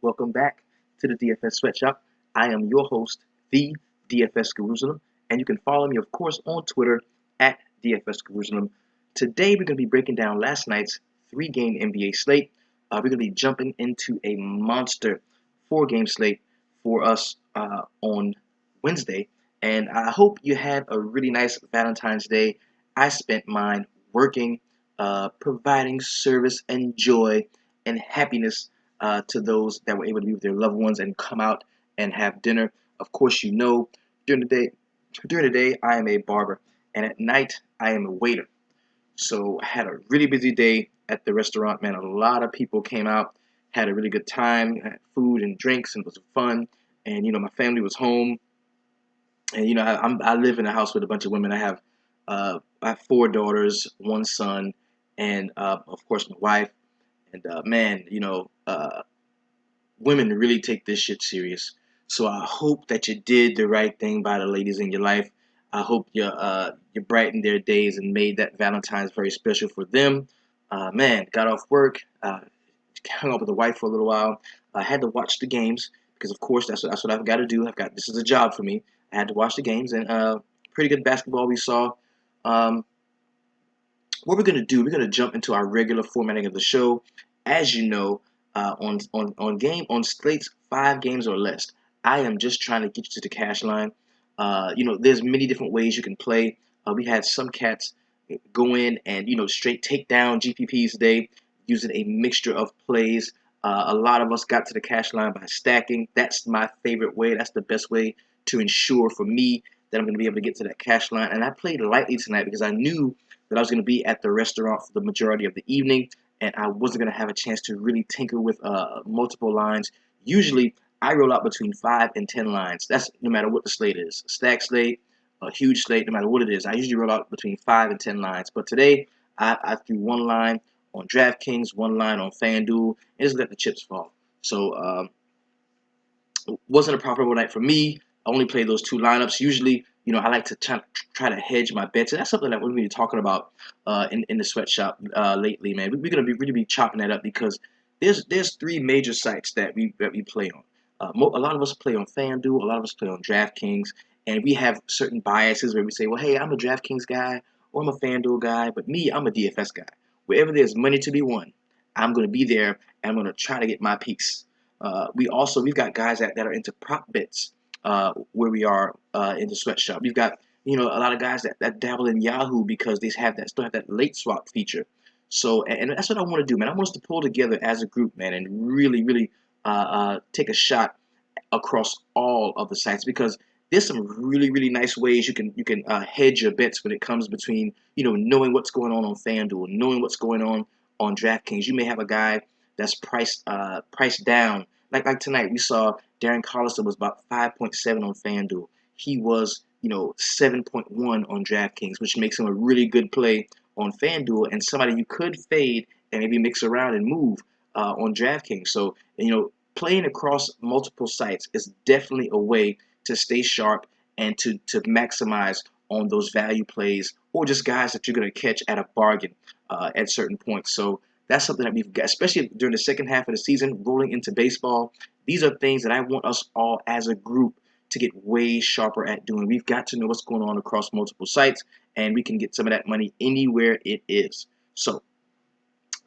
Welcome back to the DFS Sweatshop. I am your host, the DFS Jerusalem, and you can follow me, of course, on Twitter at DFS Jerusalem. Today, we're going to be breaking down last night's three-game NBA slate. We're going to be jumping into a monster four-game slate for us on Wednesday, and I hope you had a really nice Valentine's Day. I spent mine working, providing service and joy and happiness to those that were able to be with their loved ones and come out and have dinner. Of course, during the day, I am a barber, and at night I am a waiter. So I had a really busy day at the restaurant. Man, a lot of people came out, had a really good time, had food and drinks, and it was fun. And my family was home, and I live in a house with a bunch of women. I have four daughters, one son, and of course my wife. And man, women really take this shit serious. So I hope that you did the right thing by the ladies in your life. I hope you brightened their days and made that Valentine's very special for them. Man, got off work, hung out with the wife for a little while. I had to watch the games because, of course, that's what I've got to do. This is a job for me. I had to watch the games, and pretty good basketball we saw. Um, what we're gonna do, we're gonna jump into our regular formatting of the show. As you know, on slates 5 games or less, I am just trying to get you to the cash line. There's many different ways you can play. We had some cats go in and straight take down GPPs today using a mixture of plays. A lot of us got to the cash line by stacking. That's my favorite way. That's the best way to ensure for me that I'm going to be able to get to that cash line. And I played lightly tonight because I knew that I was going to be at the restaurant for the majority of the evening, and I wasn't going to have a chance to really tinker with multiple lines. Usually, I roll out between 5 and 10 lines. That's no matter what the slate is. A stack slate, a huge slate, no matter what it is. I usually roll out between 5 and 10 lines. But today, I threw one line on DraftKings, one line on FanDuel, and just let the chips fall. So it wasn't a profitable night for me. I only played those two lineups. Usually, I like to try to hedge my bets, and that's something that we're going to be talking about in the sweatshop lately, man. We're going to really be chopping that up because there's three major sites that we play on. A lot of us play on FanDuel, a lot of us play on DraftKings, and we have certain biases where we say, well, hey, I'm a DraftKings guy or I'm a FanDuel guy, but me, I'm a DFS guy. Wherever there's money to be won, I'm going to be there and I'm going to try to get my peaks. We've got guys that are into prop bets where we are in the sweatshop. We've got a lot of guys that dabble in Yahoo because they still have that late swap feature. So and that's what I want to do, man. I want us to pull together as a group, man, and really take a shot across all of the sites because there's some really nice ways you can hedge your bets when it comes between knowing what's going on FanDuel, knowing what's going on DraftKings. You may have a guy that's priced down. Like tonight, we saw Darren Collison was about 5.7 on FanDuel. He was 7.1 on DraftKings, which makes him a really good play on FanDuel and somebody you could fade and maybe mix around and move on DraftKings. So playing across multiple sites is definitely a way to stay sharp and to maximize on those value plays or just guys that you're going to catch at a bargain at certain points. So that's something that we've got, especially during the second half of the season, rolling into baseball. These are things that I want us all as a group to get way sharper at doing. We've got to know what's going on across multiple sites, and we can get some of that money anywhere it is. So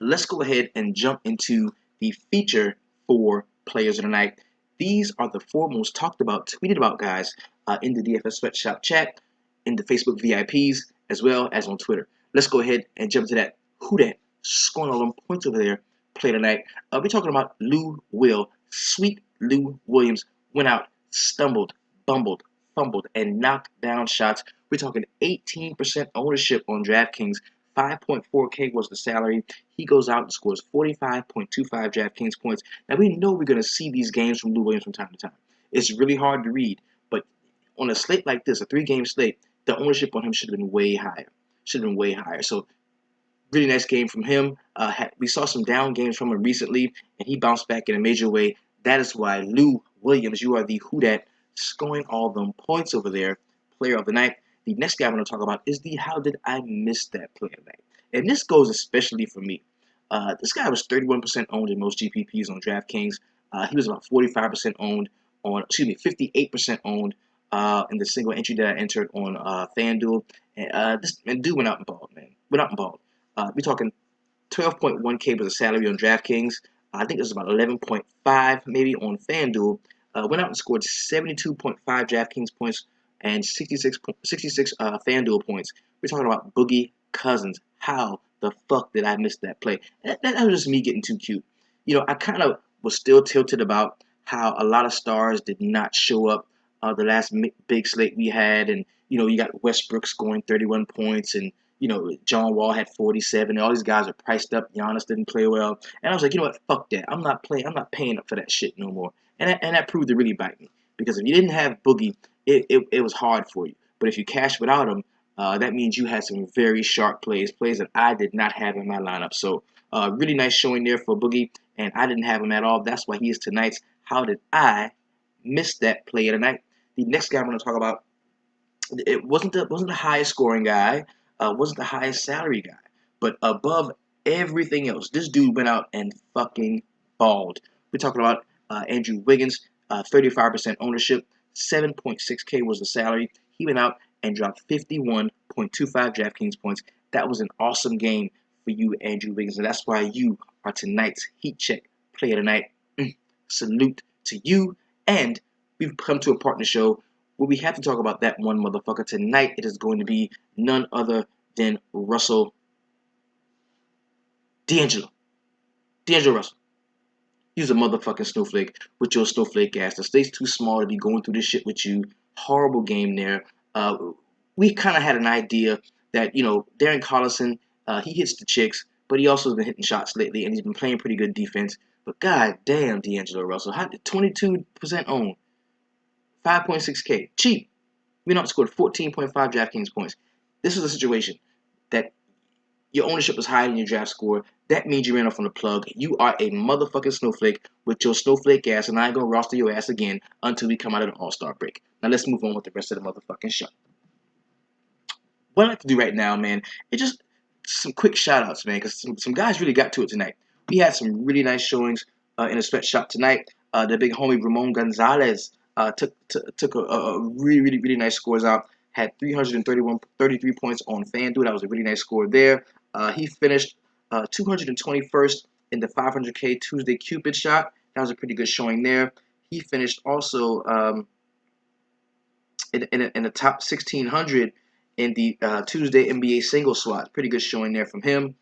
let's go ahead and jump into the feature for players of the night. These are the four most talked about, tweeted about guys in the DFS Sweatshop chat, in the Facebook VIPs, as well as on Twitter. Let's go ahead and jump to that. Who that? Scoring all them points over there. Play tonight. We're talking about Lou Will. Sweet Lou Williams went out, stumbled, bumbled, fumbled, and knocked down shots. We're talking 18% ownership on DraftKings. 5.4K was the salary. He goes out and scores 45.25 DraftKings points. Now, we know we're going to see these games from Lou Williams from time to time. It's really hard to read, but on a slate like this, a 3-game slate, the ownership on him should have been way higher. So, really nice game from him. We saw some down games from him recently, and he bounced back in a major way. That is why Lou Williams, you are the who dat, scoring all them points over there, player of the night. The next guy I'm going to talk about is the how did I miss that player of the night. And this goes especially for me. This guy was 31% owned in most GPPs on DraftKings. He was about 45% owned on, 58% owned in the single entry that I entered on FanDuel. And this and dude went out and balled, man. Went out and balled. We're talking 12.1K was a salary on DraftKings. I think it was about 11.5 maybe on FanDuel. Went out and scored 72.5 DraftKings points and 66 FanDuel points. We're talking about Boogie Cousins. How the fuck did I miss that play? That was just me getting too cute. I kind of was still tilted about how a lot of stars did not show up the last big slate we had. And, you got Westbrook scoring 31 points and John Wall had 47, and all these guys are priced up. Giannis didn't play well, and I was like, you know what, fuck that. I'm not paying up for that shit no more. And that proved to really bite me because if you didn't have Boogie, it was hard for you. But if you cashed without him, that means you had some very sharp plays that I did not have in my lineup. So really nice showing there for Boogie, and I didn't have him at all. That's why he is tonight's. How did I miss that play of the night? The next guy I'm going to talk about, it wasn't the highest scoring guy, wasn't the highest salary guy, but above everything else, this dude went out and fucking balled. We're talking about Andrew Wiggins, 35% ownership, 7.6K was the salary. He went out and dropped 51.25 DraftKings points. That was an awesome game for you, Andrew Wiggins, and that's why you are tonight's Heat Check Player of the Night. Salute to you, and we've come to a part in the show where we have to talk about that one motherfucker. Tonight, it is going to be none other than Russell D'Angelo Russell. He's a motherfucking snowflake with your snowflake ass. The state's too small to be going through this shit with you. Horrible game there. We kind of had an idea that, Darren Collison, he hits the chicks, but he also has been hitting shots lately, and he's been playing pretty good defense. But god damn, D'Angelo Russell, 22% owned, 5.6K, cheap. We scored 14.5 DraftKings points. This is a situation that your ownership is higher than your draft score. That means you ran off on the plug. You are a motherfucking snowflake with your snowflake ass, and I ain't gonna roster your ass again until we come out of the All-Star break. Now let's move on with the rest of the motherfucking show. What I like to do right now, man, is just some quick shout-outs, man, because some guys really got to it tonight. We had some really nice showings in the sweatshop tonight. The big homie Ramon Gonzalez took a really, really, really nice scores out. Had 33 points on FanDuel. That was a really nice score there. He finished 221st in the 500K Tuesday Cupid shot. That was a pretty good showing there. He finished also in the top 1,600 in the Tuesday NBA single slot. Pretty good showing there from him.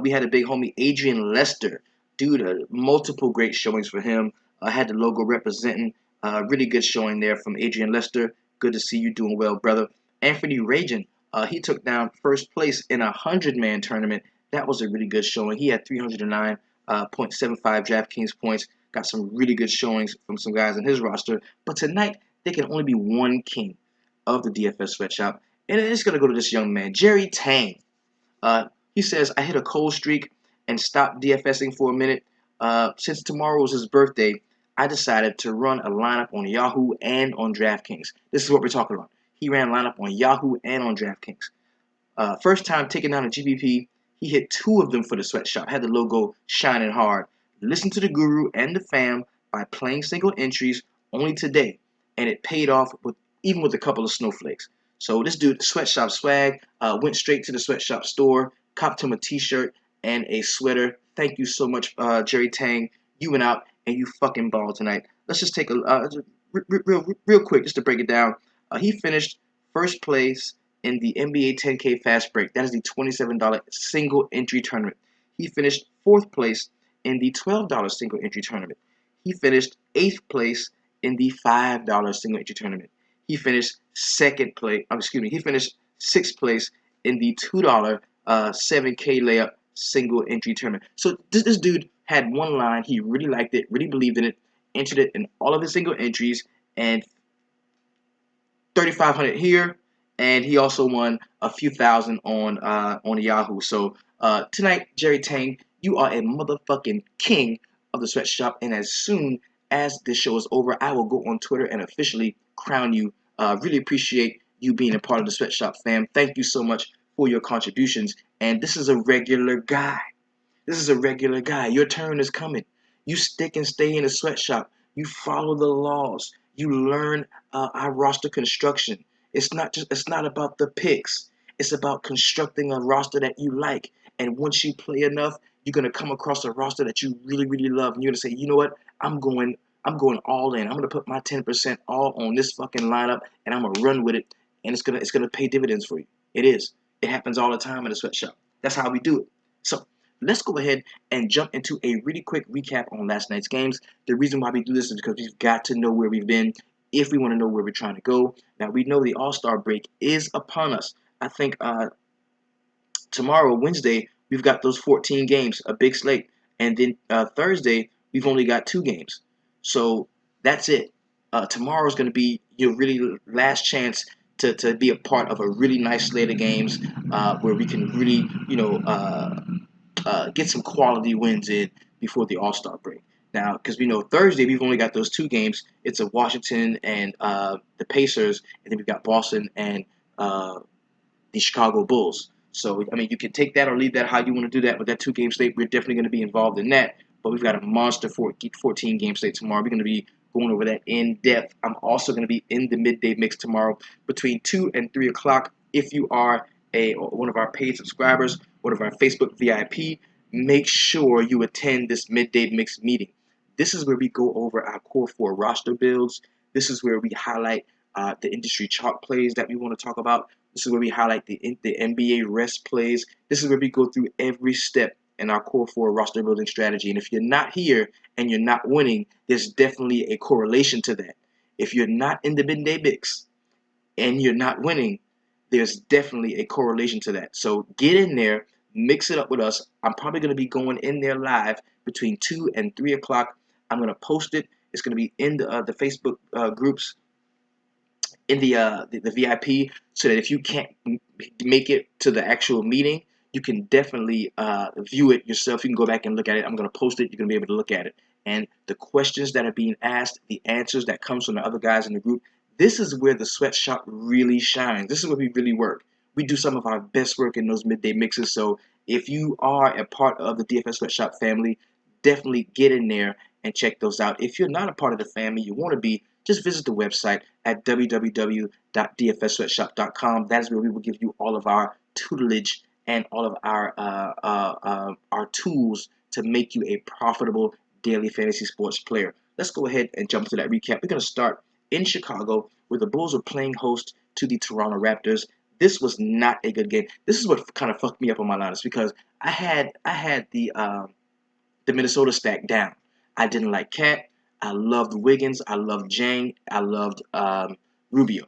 We had a big homie Adrian Lester. Dude, multiple great showings for him. Had the logo representing. Really good showing there from Adrian Lester. Good to see you doing well, brother. Anthony Rajan, he took down first place in a 100-man tournament. That was a really good showing. He had 309.75 DraftKings points. Got some really good showings from some guys in his roster. But tonight, there can only be one king of the DFS sweatshop. And it's going to go to this young man, Jerry Tang. He says, I hit a cold streak and stopped DFSing for a minute. Since tomorrow was his birthday, I decided to run a lineup on Yahoo and on DraftKings. This is what we're talking about. He ran a lineup on Yahoo and on DraftKings. First time taking down a GPP, he hit two of them for the sweatshop. Had the logo shining hard. Listen to the guru and the fam by playing single entries only today. And it paid off even with a couple of snowflakes. So this dude, sweatshop swag, went straight to the sweatshop store, copped him a t-shirt and a sweater. Thank you so much, Jerry Tang. You went out and you fucking balled tonight. Let's just take a real quick just to break it down. He finished first place in the NBA 10K Fast Break. That is the $27 single entry tournament. He finished fourth place in the $12 single entry tournament. He finished eighth place in the $5 single entry tournament. He finished he finished sixth place in the $2 7K layup single entry tournament. So this dude had one line. He really liked it, really believed in it, entered it in all of his single entries, and 3,500 here, and he also won a few thousand on Yahoo. So tonight, Jerry Tang, you are a motherfucking king of the sweatshop, and as soon as this show is over, I will go on Twitter and officially crown you. Really appreciate you being a part of the sweatshop fam. Thank you so much for your contributions. And this is a regular guy. This is a regular guy. Your turn is coming. You stick and stay in the sweatshop. You follow the laws. You learn our roster construction. It's not about the picks. It's about constructing a roster that you like. And once you play enough, you're gonna come across a roster that you really, really love, and you're gonna say, you know what? I'm going all in. I'm gonna put my 10% all on this fucking lineup, and I'm gonna run with it, and it's gonna pay dividends for you. It is. It happens all the time in the sweatshop. That's how we do it. So let's go ahead and jump into a really quick recap on last night's games. The reason why we do this is because we've got to know where we've been if we want to know where we're trying to go. Now, we know the All-Star break is upon us. I think tomorrow, Wednesday, we've got those 14 games, a big slate. And then Thursday, we've only got 2 games. So that's it. Tomorrow's going to be your really last chance to be a part of a really nice slate of games where we can really, get some quality wins in before the All-Star break. Now, because we know Thursday we've only got those 2 games. It's a Washington and the Pacers, and then we've got Boston and the Chicago Bulls. So, I mean, you can take that or leave that how you want to do that. But that 2 game slate, we're definitely going to be involved in that. But we've got a monster 14 game slate tomorrow. We're going to be going over that in depth. I'm also going to be in the midday mix tomorrow between 2 and 3 o'clock. If you are one of our paid subscribers, one of our Facebook VIP, make sure you attend this midday mix meeting. This is where we go over our core 4 roster builds. This is where we highlight the industry chalk plays that we want to talk about. This is where we highlight the NBA rest plays. This is where we go through every step in our core 4 roster building strategy. And if you're not here and you're not winning, there's definitely a correlation to that. If you're not in the midday mix and you're not winning, there's definitely a correlation to that. So get in there, mix it up with us. I'm probably going to be going in there live between 2 and 3 o'clock. I'm going to post it. It's going to be in the Facebook groups in the VIP, so that if you can't make it to the actual meeting, you can definitely view it yourself. You can go back and look at it. I'm going to post it. You're going to be able to look at it. And the questions that are being asked, the answers that comes from the other guys in the group, this is where the sweatshop really shines. This is where we really work. We do some of our best work in those midday mixes. So if you are a part of the DFS Sweatshop family, definitely get in there and check those out. If you're not a part of the family, you want to be, just visit the website at www.dfssweatshop.com. That is where we will give you all of our tutelage and all of our tools to make you a profitable daily fantasy sports player. Let's go ahead and jump to that recap. We're going to start in Chicago, where the Bulls are playing host to the Toronto Raptors. This was not a good game. This is what kind of fucked me up on my lineups, because I had the Minnesota stack down. I didn't like Cat. I loved Wiggins. I loved Jang. I loved Rubio.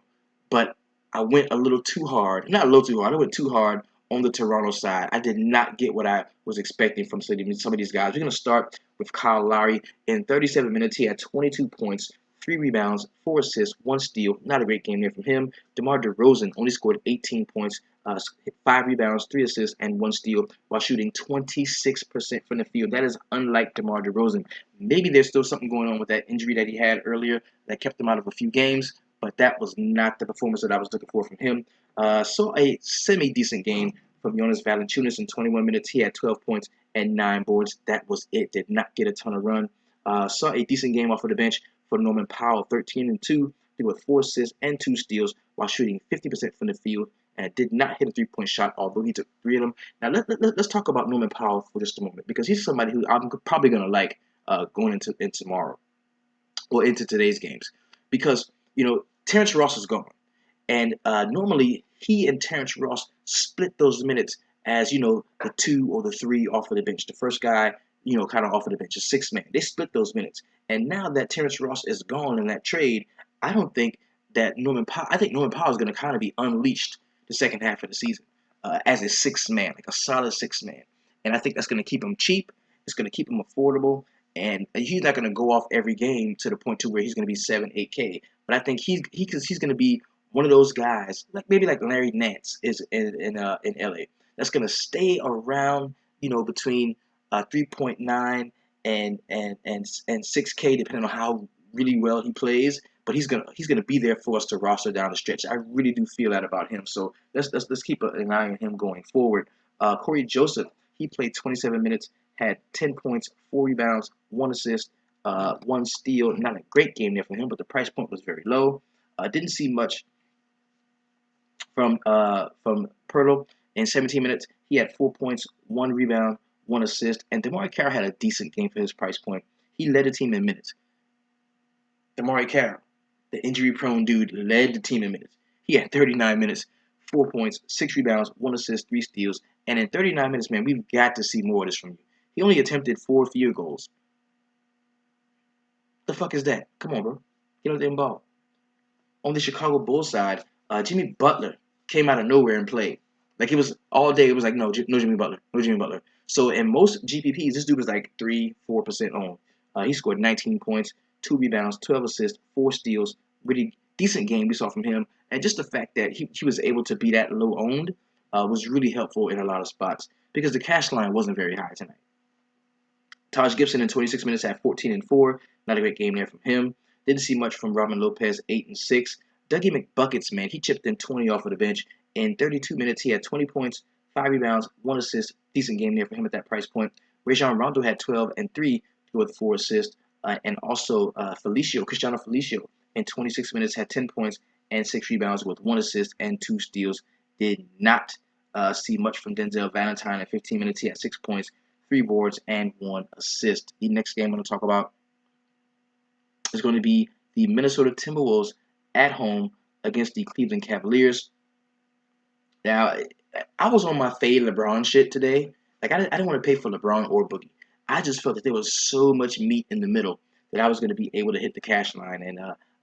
But I went a little too hard. Not a little too hard. I went too hard on the Toronto side. I did not get what I was expecting from some of these guys. We're going to start with Kyle Lowry. In 37 minutes, he had 22 points, 3 rebounds, 4 assists, 1 steal. Not a great game there from him. DeMar DeRozan only scored 18 points, 5 rebounds, 3 assists, and 1 steal while shooting 26% from the field. That is unlike DeMar DeRozan. Maybe there's still something going on with that injury that he had earlier that kept him out of a few games, but that was not the performance that I was looking for from him. Saw a semi-decent game from Jonas Valanciunas in 21 minutes. He had 12 points and 9 boards. That was it. Did not get a ton of run. Saw a decent game off of the bench for Norman Powell, 13 and 2, with 4 assists and 2 steals while shooting 50% from the field, and did not hit a 3-point shot, although he took 3 of them. Now, let's talk about Norman Powell for just a moment, because he's somebody who I'm probably going to like going into tomorrow or into today's games, because, Terrence Ross is gone. And normally, he and Terrence Ross split those minutes as, the 2 or the 3 off of the bench. The first guy, kind of off of the bench, a 6th man. They split those minutes. And now that Terrence Ross is gone in that trade, I don't think that I think Norman Powell is going to kind of be unleashed the second half of the season as a 6th man, like a solid 6th man. And I think that's going to keep him cheap. It's going to keep him affordable. And he's not going to go off every game to the point to where he's going to be 7-8K. But I think he's going to be one of those guys, maybe like Larry Nance is in LA, that's going to stay around, between 3.9 and 6K, depending on how really well he plays. But he's gonna be there for us to roster down the stretch. I really do feel that about him. So let's keep an eye on him going forward. Corey Joseph, He played 27 minutes, had 10 points, 4 rebounds, 1 assist, 1 steal. Not a great game there for him, but the price point was very low. Didn't see much from Pirtle. In 17 minutes, he had 4 points, 1 rebound, 1 assist, and DeMarre Carroll had a decent game for his price point. He led the team in minutes. DeMarre Carroll, the injury-prone dude, led the team in minutes. He had 39 minutes, 4 points, 6 rebounds, 1 assist, 3 steals, and in 39 minutes, man, we've got to see more of this from you. He only attempted 4 field goals. The fuck is that? Come on, bro. Get on the ball. On the Chicago Bulls side, Jimmy Butler came out of nowhere and played. Like, it was all day. It was like, no Jimmy Butler, no Jimmy Butler. So in most GPPs, this dude was like 3-4% on. He scored 19 points, 2 rebounds, 12 assists, 4 steals. Really decent game we saw from him. And just the fact that he was able to be that low owned was really helpful in a lot of spots because the cash line wasn't very high tonight. Taj Gibson in 26 minutes had 14 and 4. Not a great game there from him. Didn't see much from Robin Lopez, 8 and 6. Dougie McBuckets, man, he chipped in 20 off of the bench. In 32 minutes, he had 20 points, 5 rebounds, 1 assist. Decent game there for him at that price point. Rajon Rondo had 12 and 3 with 4 assists. And also Cristiano Felicio, in 26 minutes had 10 points and 6 rebounds with 1 assist and 2 steals. Did not see much from Denzel Valentine. In 15 minutes, he had 6 points, 3 boards, and 1 assist. The next game I'm going to talk about is going to be the Minnesota Timberwolves at home against the Cleveland Cavaliers. Now, I was on my fade LeBron shit today. Like, I didn't want to pay for LeBron or Boogie. I just felt that there was so much meat in the middle that I was going to be able to hit the cash line. And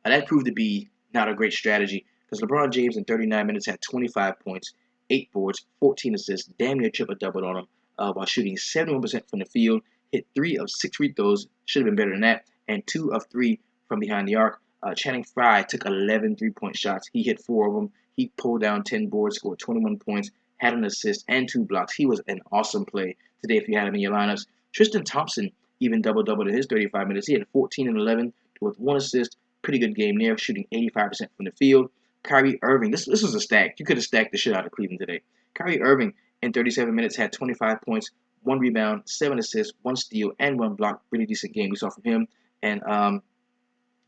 that proved to be not a great strategy because LeBron James in 39 minutes had 25 points, 8 boards, 14 assists, damn near triple-doubled on him while shooting 71% from the field, hit 3 of 6 free throws, should have been better than that, and 2 of 3 from behind the arc. Channing Frye took 11 three-point shots. He hit 4 of them. He pulled down 10 boards, scored 21 points, had an assist and 2 blocks. He was an awesome play today if you had him in your lineups. Tristan Thompson even double-doubled in his 35 minutes. He had 14 and 11 with 1 assist. Pretty good game there, shooting 85% from the field. Kyrie Irving, this was a stack. You could have stacked the shit out of Cleveland today. Kyrie Irving in 37 minutes had 25 points, 1 rebound, 7 assists, 1 steal, and 1 block. Really decent game we saw from him. And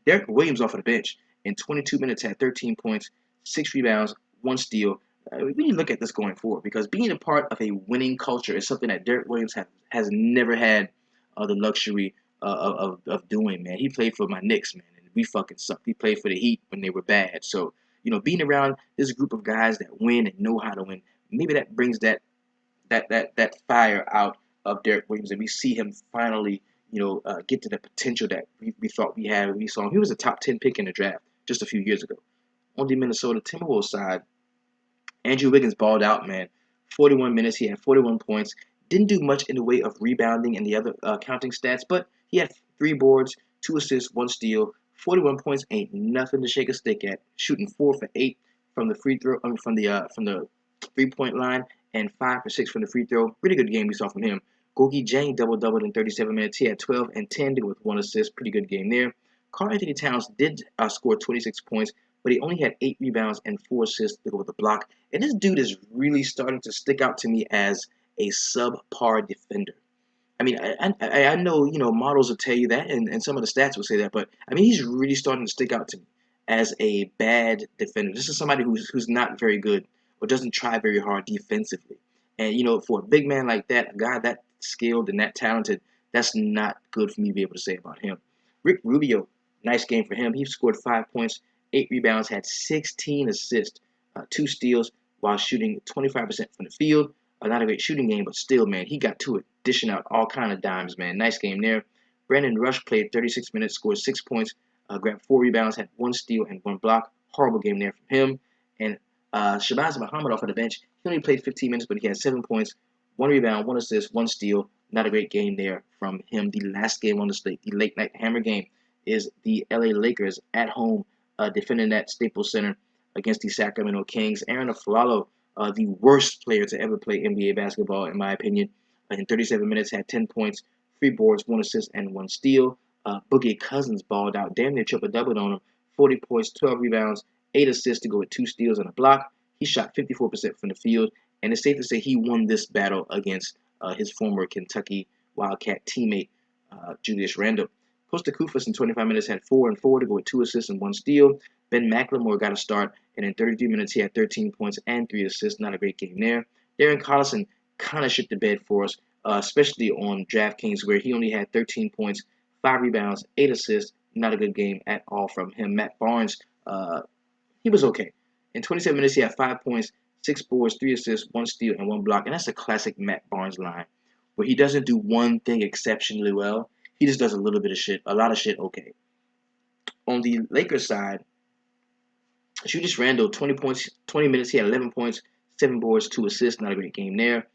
Derek Williams off of the bench in 22 minutes had 13 points, 6 rebounds, 1 steal. We need to look at this going forward because being a part of a winning culture is something that Derek Williams has never had the luxury of doing, man. He played for my Knicks, man, and we fucking sucked. He played for the Heat when they were bad. So, being around this group of guys that win and know how to win, maybe that brings that fire out of Derek Williams, and we see him finally, get to the potential that we thought we had when we saw him. He was a top 10 pick in the draft just a few years ago. On the Minnesota Timberwolves side, Andrew Wiggins balled out, man. 41 minutes, he had 41 points. Didn't do much in the way of rebounding and the other counting stats, but he had 3 boards, 2 assists, 1 steal. 41 points ain't nothing to shake a stick at. Shooting 4 for 8 from the from the 3-point line, and 5 for 6 from the free throw. Pretty good game we saw from him. Gorgui Dieng doubled in 37 minutes. He had 12 and 10 with 1 assist. Pretty good game there. Karl-Anthony Towns did score 26 points, but he only had 8 rebounds and 4 assists to go with the block. And this dude is really starting to stick out to me as a subpar defender. I mean, I know, models will tell you that, and some of the stats will say that, but, I mean, he's really starting to stick out to me as a bad defender. This is somebody who's not very good or doesn't try very hard defensively. And, for a big man like that, a guy that skilled and that talented, that's not good for me to be able to say about him. Rick Rubio, nice game for him. He scored 5 points, 8 rebounds, had 16 assists, 2 steals while shooting 25% from the field. Not a great shooting game, but still, man, he got to it, dishing out all kind of dimes, man. Nice game there. Brandon Rush played 36 minutes, scored 6 points, grabbed 4 rebounds, had 1 steal and 1 block. Horrible game there from him. And Shabazz Muhammad off of the bench, he only played 15 minutes, but he had 7 points, 1 rebound, 1 assist, 1 steal. Not a great game there from him. The last game on the slate, the late night hammer game, is the LA Lakers at home defending at Staples Center against the Sacramento Kings. Aaron Aflalo, the worst player to ever play NBA basketball, in my opinion, in 37 minutes had 10 points, 3 boards, 1 assist, and 1 steal. Boogie Cousins balled out, damn near triple-doubled on him, 40 points, 12 rebounds, 8 assists to go with 2 steals and a block. He shot 54% from the field, and it's safe to say he won this battle against his former Kentucky Wildcat teammate, Julius Randle. Kosta Koufos in 25 minutes had 4 and 4 to go with 2 assists and 1 steal. Ben McLemore got a start, and in 33 minutes he had 13 points and 3 assists. Not a great game there. Darren Collison kind of shit the bed for us, especially on DraftKings, where he only had 13 points, 5 rebounds, 8 assists. Not a good game at all from him. Matt Barnes, he was okay. In 27 minutes, he had 5 points, 6 boards, 3 assists, 1 steal, and 1 block. And that's a classic Matt Barnes line, where he doesn't do one thing exceptionally well. He just does a little bit of shit, a lot of shit okay. On the Lakers side, Julius Randle, 20 points, 20 minutes, he had 11 points, 7 boards, 2 assists. Not a great game there.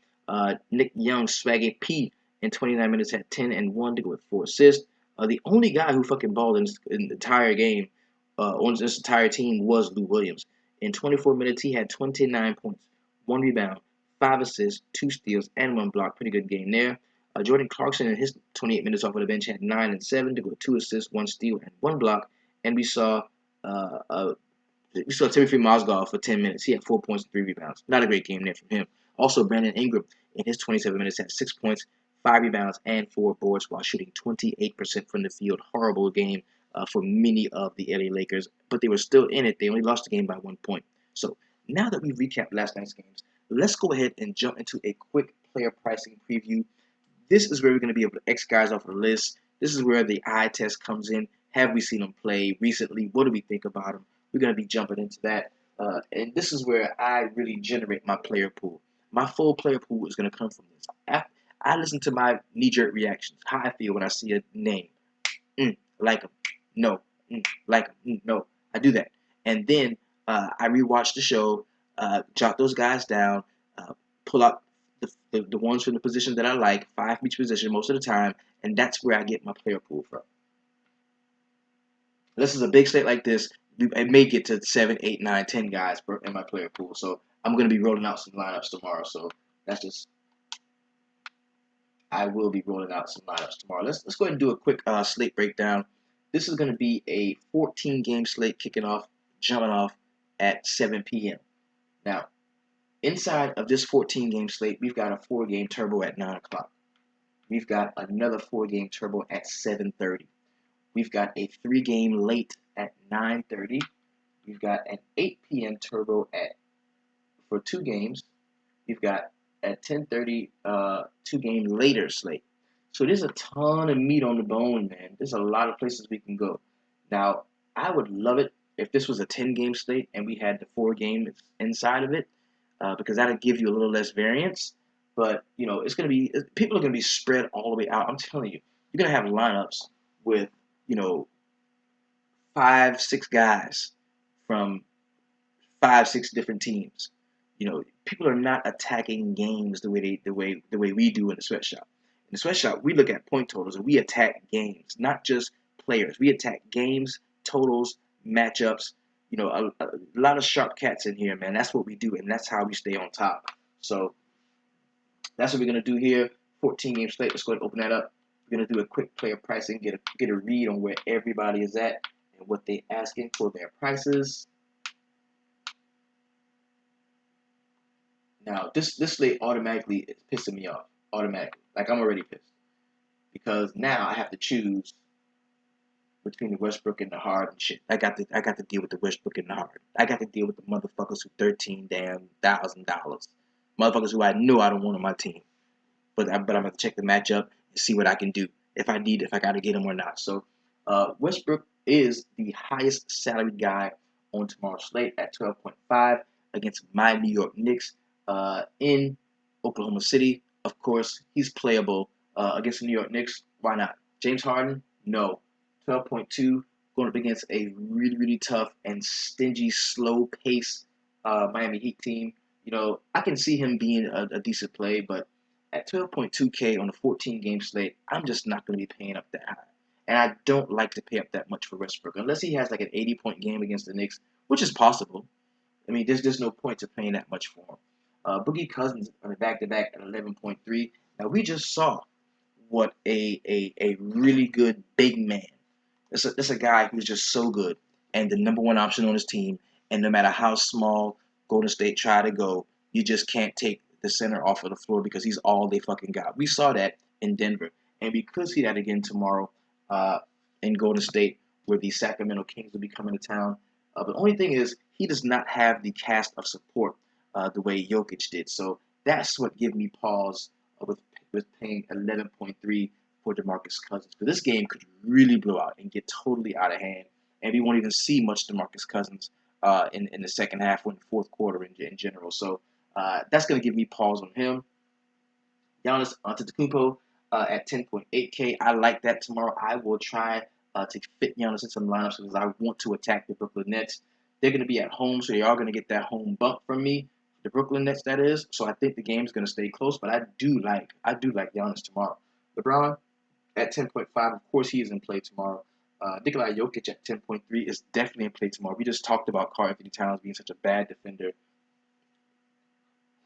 Nick Young, Swaggy P, in 29 minutes had 10 and 1 to go with 4 assists. The only guy who fucking balled in the entire game on this entire team was Lou Williams. In 24 minutes, he had 29 points, 1 rebound, 5 assists, 2 steals, and 1 block. Pretty good game there. Jordan Clarkson in his 28 minutes off of the bench had 9 and 7 to go with 2 assists, 1 steal, and 1 block. And we saw Timothy Mozgov for 10 minutes. He had 4 points and 3 rebounds. Not a great game there from him. Also, Brandon Ingram in his 27 minutes had 6 points, 5 rebounds, and 4 boards while shooting 28% from the field. Horrible game for many of the LA Lakers, but they were still in it. They only lost the game by 1 point. So now that we've recapped last night's games, let's go ahead and jump into a quick player pricing preview. This is where we're going to be able to X guys off the list. This is where the eye test comes in. Have we seen them play recently? What do we think about them? We're going to be jumping into that. And this is where I really generate my player pool. My full player pool is going to come from this. I listen to my knee-jerk reactions, how I feel when I see a name. Like him. No. Like him. No. I do that. And then I rewatch the show, jot those guys down, pull out the ones from the position that I like, 5 from each position most of the time, and that's where I get my player pool from. This is a big slate like this. It may get to 7, 8, 9, 10 guys in my player pool. So I'm going to be rolling out some lineups tomorrow. So that's just, I will be rolling out some lineups tomorrow. Let's go ahead and do a quick slate breakdown. This is going to be a 14-game slate jumping off at 7 p.m. Now, inside of this 14-game slate, we've got a 4-game turbo at 9 o'clock. We've got another 4-game turbo at 7:30. We've got a 3-game late at 9:30. We've got an 8 p.m. turbo for 2 games. We've got at 10:30 2-game later slate. So there's a ton of meat on the bone, man. There's a lot of places we can go. Now, I would love it if this was a 10-game slate and we had the 4 games inside of it, because that'll give you a little less variance. But it's gonna be people are gonna be spread all the way out. I'm telling you, you're gonna have lineups with 5, 6 guys from 5, 6 different teams. People are not attacking games the way we do in the sweatshop. In the sweatshop, we look at point totals and we attack games, not just players. We attack games, totals, matchups. A lot of sharp cats in here, man. That's what we do, and that's how we stay on top. So that's what we're gonna do here. 14-game slate. Let's go ahead and open that up. We're gonna do a quick player pricing, get a read on where everybody is at and what they're asking for their prices. Now, this slate automatically is pissing me off. Automatically. Like, I'm already pissed. Because now I have to choose between the Westbrook and the Harden shit. I got to deal with the Westbrook and the Harden. I got to deal with the motherfuckers who $13,000. Motherfuckers who I know I don't want on my team. But I'm going to check the matchup and see what I can do. If I got to get him or not. So, Westbrook is the highest salaried guy on tomorrow's slate at 12.5 against my New York Knicks in Oklahoma City. Of course, he's playable against the New York Knicks. Why not? James Harden? No. 12.2 going up against a really, really tough and stingy, slow-paced Miami Heat team. I can see him being a decent play, but at 12.2K on a 14-game slate, I'm just not going to be paying up that high. And I don't like to pay up that much for Westbrook, unless he has like an 80-point game against the Knicks, which is possible. I mean, there's no point to paying that much for him. Boogie Cousins on a back-to-back at 11.3. Now, we just saw what a really good big man. It's a guy who's just so good and the number one option on his team. And no matter how small Golden State try to go, you just can't take the center off of the floor because he's all they fucking got. We saw that in Denver, and we could see that again tomorrow in Golden State, where the Sacramento Kings will be coming to town. But the only thing is, he does not have the cast of support the way Jokic did. So that's what gives me pause with paying 11.3 for DeMarcus Cousins. But this game could really blow out and get totally out of hand, and we won't even see much DeMarcus Cousins in the second half or in the fourth quarter in general. So that's going to give me pause on him. Giannis Antetokounmpo at 10.8K. I like that tomorrow. I will try to fit Giannis in some lineups because I want to attack the Brooklyn Nets. They're going to be at home, so they are going to get that home bump from me. The Brooklyn Nets, that is. So I think the game's going to stay close, but I do like Giannis tomorrow. LeBron at 10.5. Of course, he is in play tomorrow. Nikola Jokic at 10.3 is definitely in play tomorrow. We just talked about Karl-Anthony Towns being such a bad defender.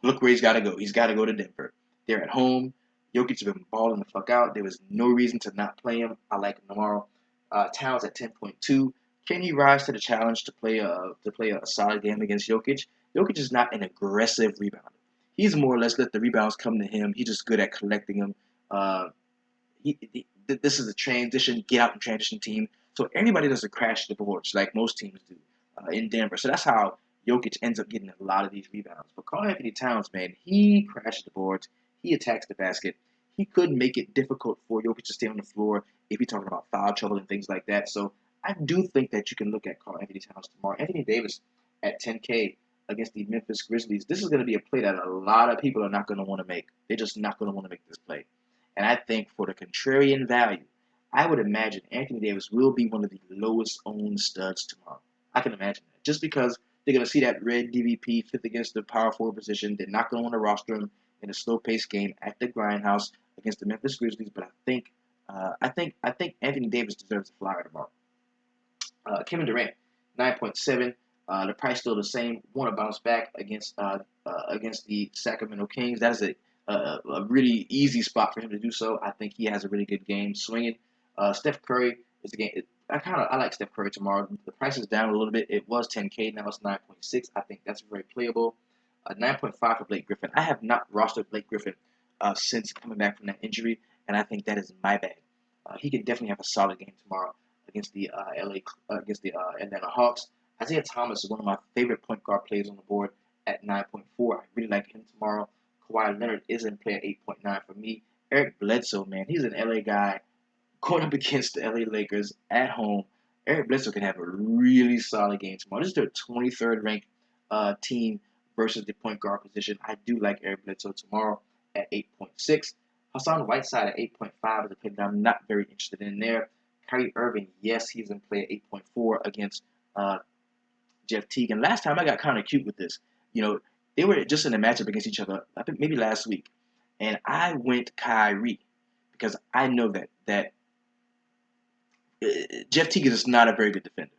Look where he's got to go. He's got to go to Denver. They're at home. Jokic has been balling the fuck out. There was no reason to not play him. I like him tomorrow. Towns at 10.2. Can he rise to the challenge to play a solid game against Jokic? Jokic is not an aggressive rebounder. He's more or less let the rebounds come to him. He's just good at collecting them. This is a transition, get out and transition team. So everybody doesn't crash the boards like most teams do in Denver. So that's how Jokic ends up getting a lot of these rebounds. But Karl-Anthony Towns, man, he crashes the boards. He attacks the basket. He could make it difficult for Jokic to stay on the floor if you're talking about foul trouble and things like that. So I do think that you can look at Karl-Anthony Towns tomorrow. Anthony Davis at 10K against the Memphis Grizzlies. This is going to be a play that a lot of people are not going to want to make. They're just not going to want to make this play. And I think for the contrarian value, I would imagine Anthony Davis will be one of the lowest owned studs tomorrow. I can imagine that. Just because they're going to see that red DVP fifth against the power forward position. They're not going to want to roster him in a slow-paced game at the grindhouse against the Memphis Grizzlies. But I think Anthony Davis deserves a flyer tomorrow. Kevin Durant, 9.7. The price still the same. Want to bounce back against the Sacramento Kings. That is a really easy spot for him to do so. I think he has a really good game swinging. Steph Curry is the game. I like Steph Curry tomorrow. The price is down a little bit. It was 10K, now it's 9.6. I think that's very playable. 9.5 for Blake Griffin. I have not rostered Blake Griffin since coming back from that injury, and I think that is my bad. He can definitely have a solid game tomorrow against the Atlanta Hawks. Isaiah Thomas is one of my favorite point guard players on the board at 9.4. I really like him tomorrow. Kawhi Leonard is in play at 8.9 for me. Eric Bledsoe, man, he's an LA guy going up against the LA Lakers at home. Eric Bledsoe can have a really solid game tomorrow. This is their 23rd ranked team versus the point guard position. I do like Eric Bledsoe tomorrow at 8.6. Hassan Whiteside at 8.5 is a pick that I'm not very interested in there. Kyrie Irving, yes, he's in play at 8.4 against Jeff Teague. And last time I got kind of cute with this. You know, they were just in a matchup against each other, I think maybe last week. And I went Kyrie because I know that Jeff Teague is not a very good defender.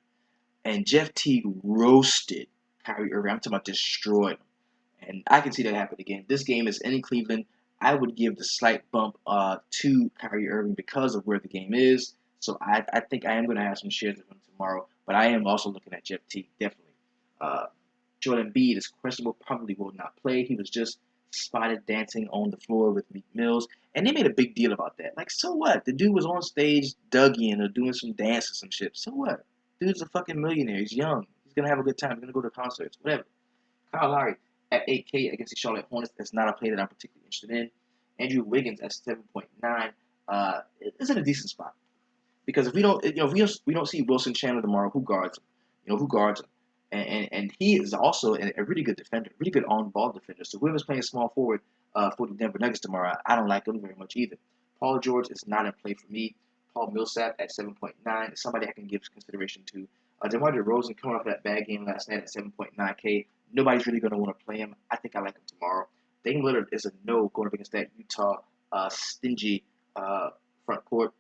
And Jeff Teague roasted Kyrie Irving. I'm talking about destroyed him. And I can see that happen again. This game is in Cleveland. I would give the slight bump to Kyrie Irving because of where the game is. So I think I am going to have some shares of him tomorrow. But I am also looking at Jeff Teague, definitely. Joel Embiid is questionable, probably will not play. He was just spotted dancing on the floor with Meek Mills. And they made a big deal about that. Like, so what? The dude was on stage Dougieing or doing some dance or some shit. So what? Dude's a fucking millionaire. He's young. He's going to have a good time. He's going to go to concerts, whatever. Kyle Lowry at 8K against the Charlotte Hornets. That's not a play that I'm particularly interested in. Andrew Wiggins at 7.9 is in a decent spot. Because if we don't, if we don't see Wilson Chandler tomorrow, who guards him? Who guards him? And he is also a really good defender, really good on-ball defender. So whoever's playing small forward for the Denver Nuggets tomorrow, I don't like him very much either. Paul George is not in play for me. Paul Millsap at 7.9 is somebody I can give consideration to. DeMar DeRozan coming off that bad game last night at 7.9K. Nobody's really going to want to play him. I think I like him tomorrow. Dame Lillard is a no going up against that Utah stingy backcourt.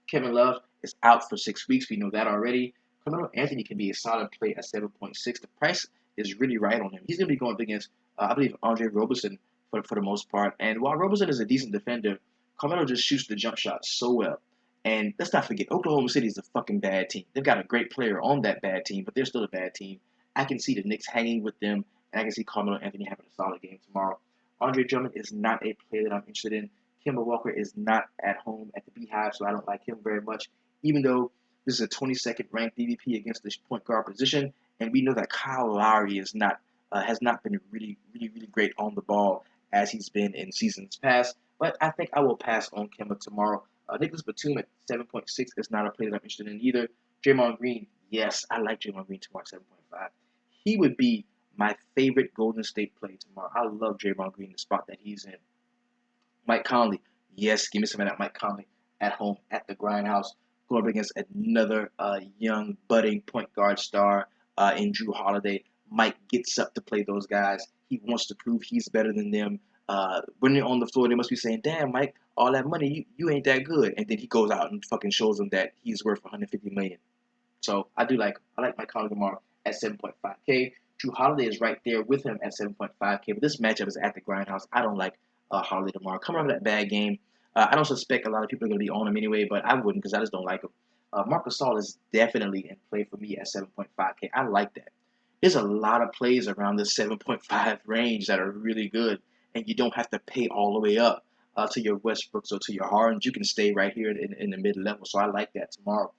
Kevin Love is out for 6 weeks. We know that already. Carmelo Anthony can be a solid play at 7.6. The price is really right on him. He's going to be going up against, I believe, Andre Roberson for the most part. And while Roberson is a decent defender, Carmelo just shoots the jump shot so well. And let's not forget, Oklahoma City is a fucking bad team. They've got a great player on that bad team, but they're still a bad team. I can see the Knicks hanging with them and I can see Carmelo Anthony having a solid game tomorrow. Andre Drummond is not a player that I'm interested in. Kemba Walker is not at home at the Beehive, so I don't like him very much, even though this is a 22nd ranked DVP against the point guard position, and we know that Kyle Lowry has not been really great on the ball as he's been in seasons past. But I think I will pass on Kemba tomorrow. Nicholas Batum at 7.6 is not a player that I'm interested in either. Draymond Green, yes, I like Draymond Green tomorrow at 7.5. He would be my favorite Golden State play tomorrow. I love Draymond Green, the spot that he's in. Mike Conley, yes, give me some of that Mike Conley at home at the Grindhouse, going up against another young budding point guard star in Drew Holiday. Mike gets up to play those guys. He wants to prove he's better than them. When they're on the floor, they must be saying, "Damn, Mike, all that money, you ain't that good." And then he goes out and fucking shows them that he's worth 150 million. So I do like Mike Conley tomorrow at 7.5K. Drew Holiday is right there with him at 7.5K. But this matchup is at the Grindhouse. I don't like Holiday tomorrow. Coming off that bad game, I don't suspect a lot of people are going to be on him anyway, but I wouldn't because I just don't like him. Marc Gasol is definitely in play for me at 7.5K. I like that. There's a lot of plays around this 7.5 range that are really good, and you don't have to pay all the way up to your Westbrooks or to your Hardens. You can stay right here in the mid level. So I like that tomorrow.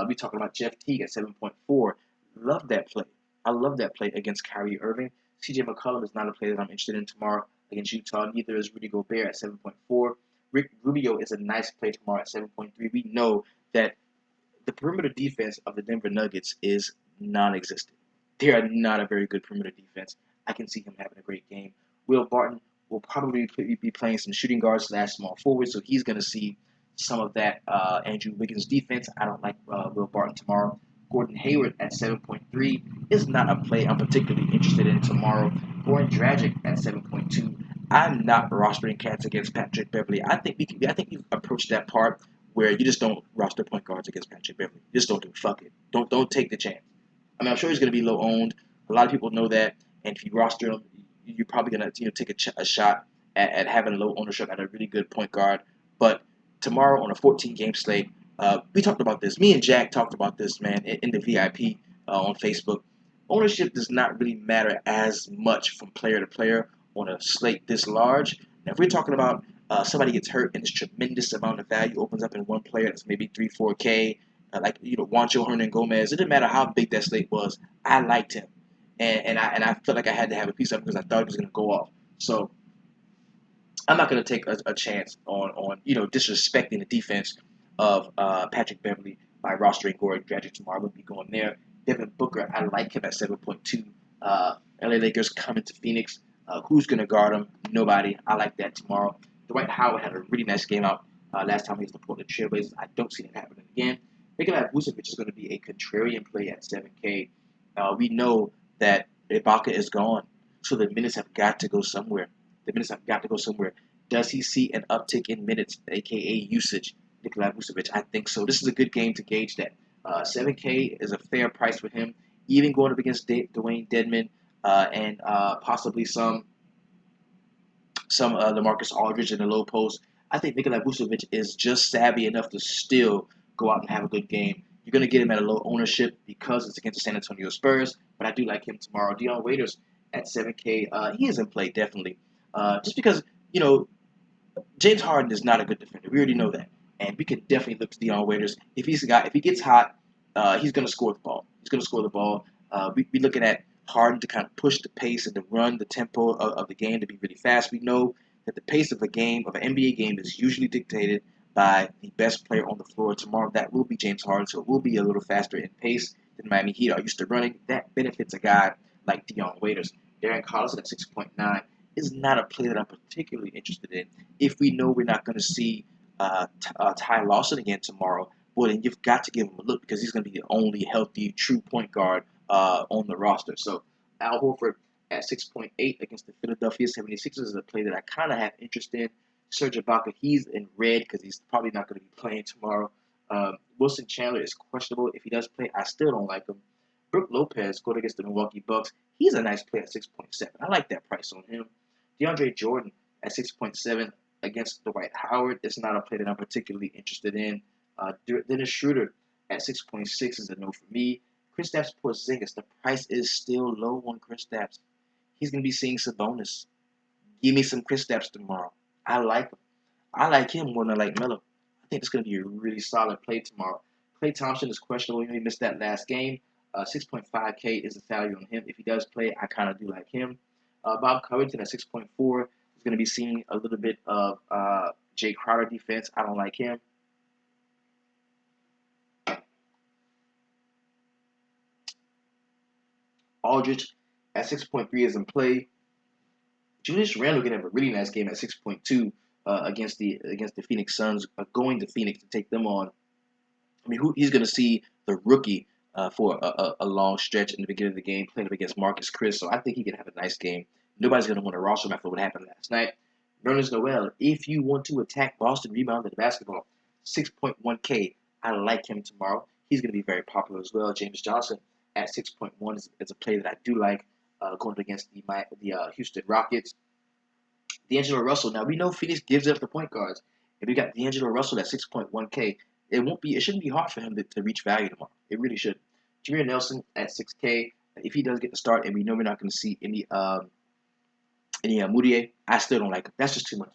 We talking about Jeff Teague at 7.4. Love that play. I love that play against Kyrie Irving. CJ McCollum is not a play that I'm interested in tomorrow against Utah. Neither is Rudy Gobert at 7.4. Rick Rubio is a nice play tomorrow at 7.3. We know that the perimeter defense of the Denver Nuggets is non-existent. They are not a very good perimeter defense. I can see him having a great game. Will Barton will probably be playing some shooting guard slash small forward, so he's going to see some of that Andrew Wiggins defense. I don't like Will Barton tomorrow. Gordon Hayward at 7.3 is not a play I'm particularly interested in tomorrow. Goran Dragic at 7.2. I'm not rostering cats against Patrick Beverly. I think you've approached that part where you just don't roster point guards against Patrick Beverly. You just don't do it. Fuck it. Don't take the chance. I mean, I'm sure he's going to be low owned. A lot of people know that, and if you roster him, you're probably going to take a shot at having low ownership at a really good point guard. But tomorrow on a 14 game slate, we talked about this. Me and Jack talked about this, man, in the VIP on Facebook. Ownership does not really matter as much from player to player on a slate this large. Now, if we're talking about somebody gets hurt and this tremendous amount of value opens up in one player that's maybe 3-4K, like Juancho Hernan-Gomez. It didn't matter how big that slate was. I liked him, and I felt like I had to have a piece of him because I thought he was going to go off. So I'm not going to take a chance on disrespecting the defense of Patrick Beverly by rostering Goran Dragic tomorrow. I wouldn't be going there. Devin Booker, I like him at 7.2. LA Lakers coming to Phoenix. Who's going to guard him? Nobody. I like that tomorrow. Dwight Howard had a really nice game out last time he was the Portland Trailblazers. I don't see that happening again. Nikola Vucevic is going to be a contrarian play at 7K. We know that Ibaka is gone, so the minutes have got to go somewhere. The minutes have got to go somewhere. Does he see an uptick in minutes, aka usage? Nikola Vucevic, I think so. This is a good game to gauge that. 7K is a fair price for him, even going up against Dwayne Dedman and possibly some LaMarcus Aldridge in the low post. I think Nikola Vucevic is just savvy enough to still go out and have a good game. You're going to get him at a low ownership because it's against the San Antonio Spurs, but I do like him tomorrow. Dion Waiters at 7K, he is in play, definitely. Just because, James Harden is not a good defender. We already know that. And we can definitely look to Dion Waiters. If he gets hot, he's going to score the ball. He's going to score the ball. We're looking at Harden to kind of push the pace and to run the tempo of the game to be really fast. We know that the pace of a game, of an NBA game, is usually dictated by the best player on the floor. Tomorrow, that will be James Harden, so it will be a little faster in pace than Miami Heat are used to running. That benefits a guy like Dion Waiters. Darren Collison at 6.9 is not a play that I'm particularly interested in. If we know we're not going to see Ty Lawson again tomorrow, well, then you've got to give him a look because he's going to be the only healthy, true point guard on the roster. So Al Horford at 6.8 against the Philadelphia 76ers is a play that I kind of have interest in. Serge Ibaka, he's in red because he's probably not going to be playing tomorrow. Wilson Chandler is questionable. If he does play, I still don't like him. Brook Lopez going against the Milwaukee Bucks. He's a nice play at 6.7. I like that price on him. DeAndre Jordan at 6.7 against Dwight Howard is not a play that I'm particularly interested in. Dennis Schroeder at 6.6 is a no for me. Kristaps Porzingis, the price is still low on Kristaps. He's going to be seeing Sabonis. Give me some Kristaps tomorrow. I like him. I like him more than I like Melo. I think it's going to be a really solid play tomorrow. Klay Thompson is questionable. He missed that last game. 6.5K is the salary on him. If he does play, I kind of do like him. Bob Covington at 6.4 is going to be seeing a little bit of Jay Crowder defense. I don't like him. Aldridge at 6.3 is in play. Julius Randle can have a really nice game at 6.2 against the Phoenix Suns, going to Phoenix to take them on. I mean, he's going to see the rookie for a long stretch in the beginning of the game, playing up against Marcus Chris. So I think he can have a nice game. Nobody's going to want to roster him after what happened last night. Nerlens Noel, if you want to attack Boston rebound the basketball, 6.1K. I like him tomorrow. He's going to be very popular as well. James Johnson at 6.1 is a play that I do like going against the Houston Rockets. D'Angelo Russell. Now we know Phoenix gives up the point guards. If we got D'Angelo Russell at 6.1K, it shouldn't be hard for him to reach value tomorrow. It really should. Jameer Nelson at 6K. If he does get the start, and we know we're not going to see any Moutier, I still don't like him. That's just too much.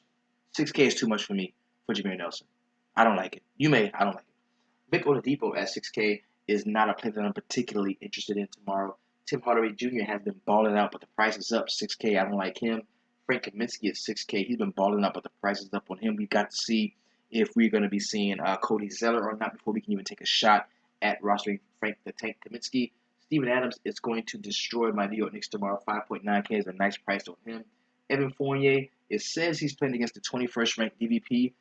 6K is too much for me for Jameer Nelson. I don't like it. You may. I don't like it. Vic Oladipo at 6K is not a play that I'm particularly interested in tomorrow. Tim Hardaway Jr. has been balling out, but the price is up. 6K. I don't like him. Frank Kaminsky at 6K. He's been balling out, but the price is up on him. We've got to see if we're going to be seeing Cody Zeller or not before we can even take a shot at rostering Frank the Tank Kaminsky. Steven Adams is going to destroy my New York Knicks tomorrow. 5.9K is a nice price on him. Evan Fournier, it says he's playing against the 21st ranked DVP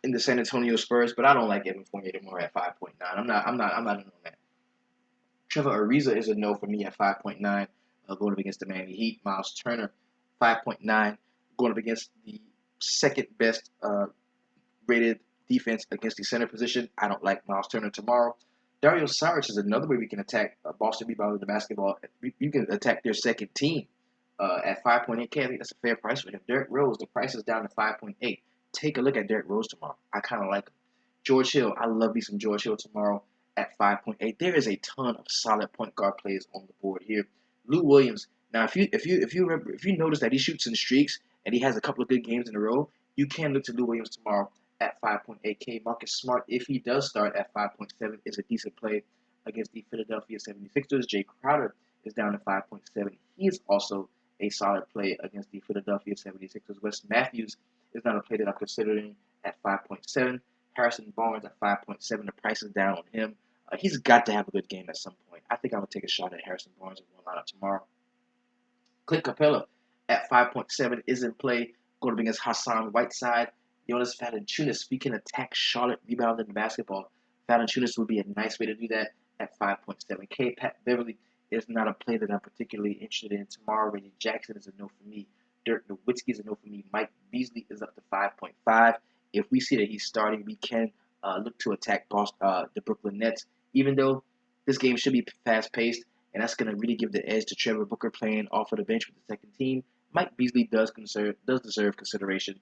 in the San Antonio Spurs, but I don't like Evan Fournier tomorrow at 5.9. I'm not in on that. Trevor Ariza is a no for me at 5.9. Going up against the Miami Heat. Miles Turner, 5.9, going up against the second best rated defense against the center position. I don't like Miles Turner tomorrow. Dario Saric is another way we can attack Boston rebounding the basketball. You can attack their second team at 5.8K. I think that's a fair price for him. Derrick Rose, the price is down to 5.8. Take a look at Derrick Rose tomorrow. I kind of like him. George Hill, I love me some George Hill tomorrow at 5.8. There is a ton of solid point guard plays on the board here. Lou Williams. Now, if you notice that he shoots in streaks and he has a couple of good games in a row, you can look to Lou Williams tomorrow at 5.8K. Marcus Smart, if he does start at 5.7, is a decent play against the Philadelphia 76ers. Jay Crowder is down to 5.7. He is also a solid play against the Philadelphia 76ers. Wes Matthews is not a play that I'm considering at 5.7. Harrison Barnes at 5.7. The price is down on him. He's got to have a good game at some point. I think I'm going to take a shot at Harrison Barnes in one lineup tomorrow. Clint Capella at 5.7 is in play, going up against Hassan Whiteside. Jonas Valanciunas, we can attack Charlotte rebounding the basketball. Valanciunas would be a nice way to do that at 5.7K. Pat Beverly is not a play that I'm particularly interested in tomorrow. Reggie Jackson is a no for me. Dirk Nowitzki is a no for me. Mike Beasley is up to 5.5. If we see that he's starting, we can look to attack the Brooklyn Nets, even though this game should be fast-paced, and that's going to really give the edge to Trevor Booker playing off of the bench with the second team. Mike Beasley does deserve consideration.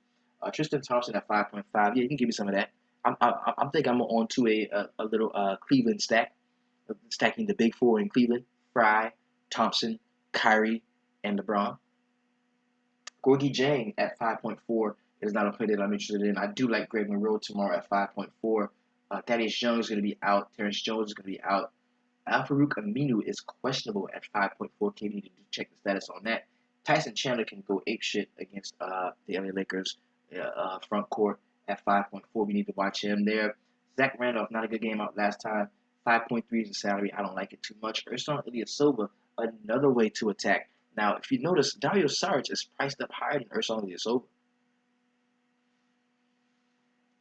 Tristan Thompson at 5.5. Yeah, you can give me some of that. I'm thinking I'm on to a little Cleveland stack, stacking the big four in Cleveland: Fry, Thompson, Kyrie, and LeBron. Gorgie Jang at 5.4 is not a play that I'm interested in. I do like Greg Monroe tomorrow at 5.4. Thaddeus Young is going to be out. Terrence Jones is going to be out. Al-Farouq Aminu is questionable at 5.4K. We need to check the status on that. Tyson Chandler can go apeshit against the LA Lakers front court at 5.4. We need to watch him there. Zach Randolph, not a good game out last time. 5.3 is the salary. I don't like it too much. Ersan Ilyasova, another way to attack. Now, if you notice, Dario Saric is priced up higher than Ersan Ilyasova.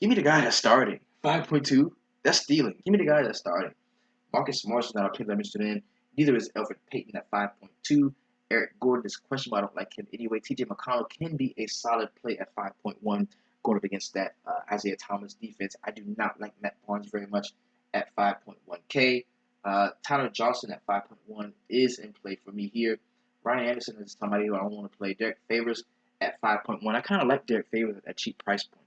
Give me the guy that's starting. 5.2. That's stealing. Give me the guy that's starting. Marcus Smart is not a player I'm interested in. Neither is Elfrid Payton at 5.2. Eric Gordon is questionable. I don't like him anyway. TJ McConnell can be a solid play at 5.1 going up against that Isaiah Thomas defense. I do not like Matt Barnes very much at 5.1K. Tyler Johnson at 5.1 is in play for me here. Ryan Anderson is somebody who I don't want to play. Derek Favors at 5.1. I kind of like Derek Favors at that cheap price point.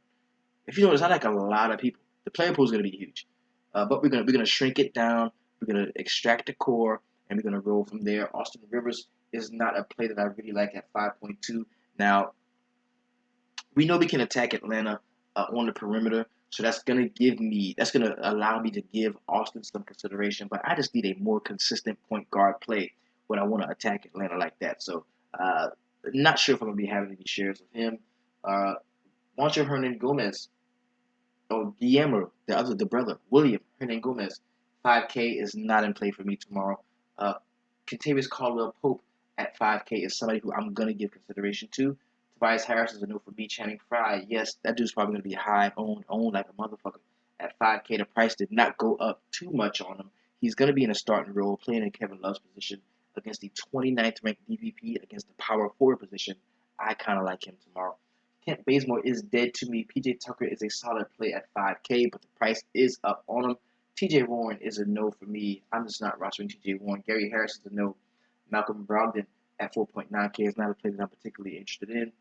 If you notice, I like a lot of people. The player pool is going to be huge, but we're gonna shrink it down. We're gonna extract the core, and we're gonna roll from there. Austin Rivers is not a play that I really like at 5.2. Now, we know we can attack Atlanta on the perimeter, so that's gonna allow me to give Austin some consideration. But I just need a more consistent point guard play when I want to attack Atlanta like that. So, uh, not sure if I'm gonna be having any shares of him. Uh, Juancho Hernan Gomez, or Guillermo, the brother, William Hernan Gomez, 5K is not in play for me tomorrow. Uh, Contavious Caldwell Pope at 5K is somebody who I'm going to give consideration to. Tobias Harris is a no for me. Channing Frye, yes, that dude's probably going to be high, owned like a motherfucker. At 5K, the price did not go up too much on him. He's going to be in a starting role, playing in Kevin Love's position against the 29th ranked DVP against the power forward position. I kind of like him tomorrow. Kent Bazemore is dead to me. PJ Tucker is a solid play at 5K, but the price is up on him. TJ Warren is a no for me. I'm just not rostering TJ Warren. Gary Harris is a no. Malcolm Brogdon at 4.9K is not a play that I'm particularly interested in.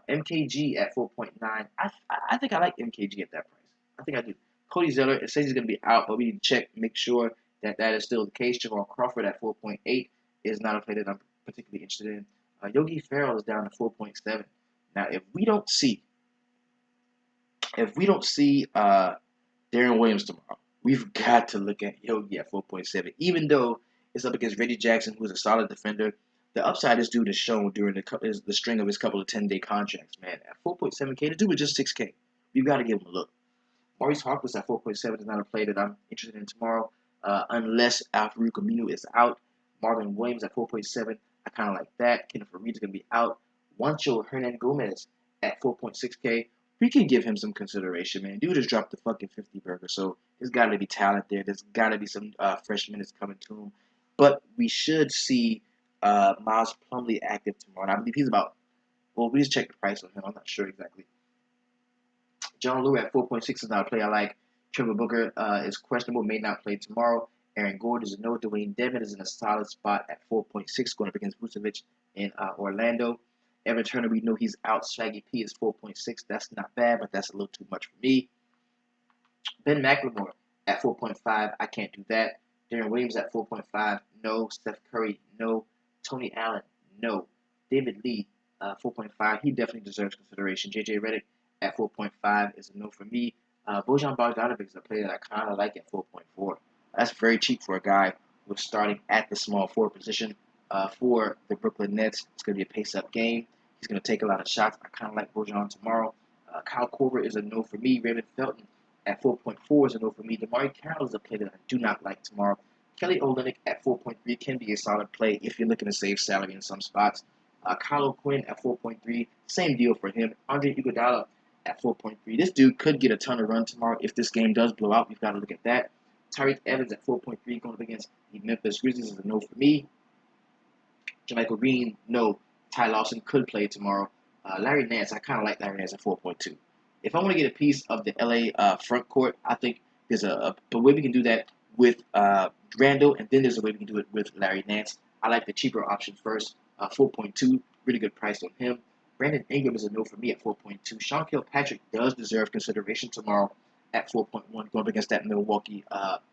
MKG at 4.9. I think I like MKG at that price. I think I do. Cody Zeller, it says he's going to be out, but we need to check, make sure that that is still the case. Javon Crawford at 4.8 is not a play that I'm particularly interested in. Yogi Ferrell is down to 4.7. Now, if we don't see Darren Williams tomorrow, we've got to look at Yogi at 4.7. Even though it's up against Reggie Jackson, who's a solid defender, the upside this dude has shown during the string of his couple of 10-day contracts, man. At 4.7K, the dude was just 6K. We've got to give him a look. Maurice Harkless at 4.7 is not a play that I'm interested in tomorrow, unless Al-Farouq Aminu is out. Marvin Williams at 4.7, I kind of like that. Kenneth Faried is going to be out. Juancho Hernan Gomez at 4.6K, we can give him some consideration, man. Dude just dropped the fucking 50 burger, so there's got to be talent there. There's got to be some fresh minutes coming to him. But we should see Miles Plumlee active tomorrow. And I believe he's about, well, we just check the price on him. I'm not sure exactly. John Lue at 4.6 is not a play I like. Trevor Booker is questionable, may not play tomorrow. Aaron Gordon is a no. Dwayne Devin is in a solid spot at 4.6, going up against Vucevic in Orlando. Evan Turner, we know he's out. Swaggy P is 4.6. That's not bad, but that's a little too much for me. Ben McLemore at 4.5. I can't do that. Darren Williams at 4.5. No. Steph Curry, no. Tony Allen, no. David Lee, 4.5. He definitely deserves consideration. JJ Redick at 4.5 is a no for me. Bojan Bogdanovic is a player that I kind of like at 4.4. That's very cheap for a guy who's starting at the small forward position for the Brooklyn Nets. It's going to be a pace-up game. He's going to take a lot of shots. I kind of like Bojan tomorrow. Kyle Korver is a no for me. Raymond Felton at 4.4 is a no for me. DeMarre Carroll is a play that I do not like tomorrow. Kelly Olynyk at 4.3 can be a solid play if you're looking to save salary in some spots. Kyle O'Quinn at 4.3, same deal for him. Andre Iguodala at 4.3. This dude could get a ton of run tomorrow if this game does blow out. We've got to look at that. Tyreke Evans at 4.3 going up against the Memphis Grizzlies is a no for me. JaMychal Green, no. Ty Lawson could play tomorrow. Larry Nance, I kind of like Larry Nance at 4.2. If I want to get a piece of the LA front court, I think there's a way we can do that with Randall, and then there's a way we can do it with Larry Nance. I like the cheaper option first. 4.2, really good price on him. Brandon Ingram is a no for me at 4.2. Sean Kilpatrick does deserve consideration tomorrow at 4.1, going up against that Milwaukee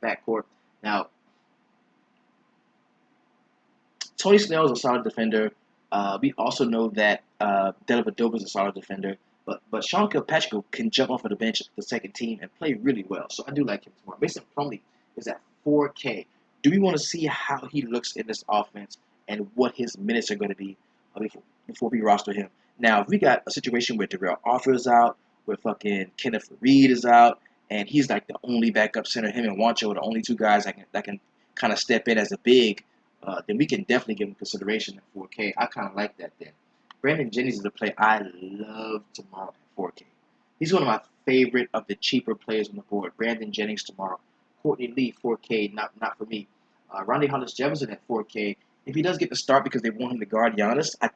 backcourt. Now, Tony Snell is a solid defender. We also know that Dellavedova is a solid defender. But Sean Kilpatrick can jump off of the bench the second team and play really well. So I do like him tomorrow. Mason Plumlee is at 4K. Do we want to see how he looks in this offense and what his minutes are going to be before we roster him? Now, if we got a situation where Darrell Arthur is out, where fucking Kenneth Faried is out, and he's like the only backup center, him and Juancho are the only two guys that can kind of step in as a big, then we can definitely give him consideration at 4K. I kind of like that then. Brandon Jennings is a play I love tomorrow at 4K. He's one of my favorite of the cheaper players on the board. Brandon Jennings tomorrow. Courtney Lee, 4K, not for me. Rondae Hollis-Jefferson at 4K. If he does get the start because they want him to guard Giannis, I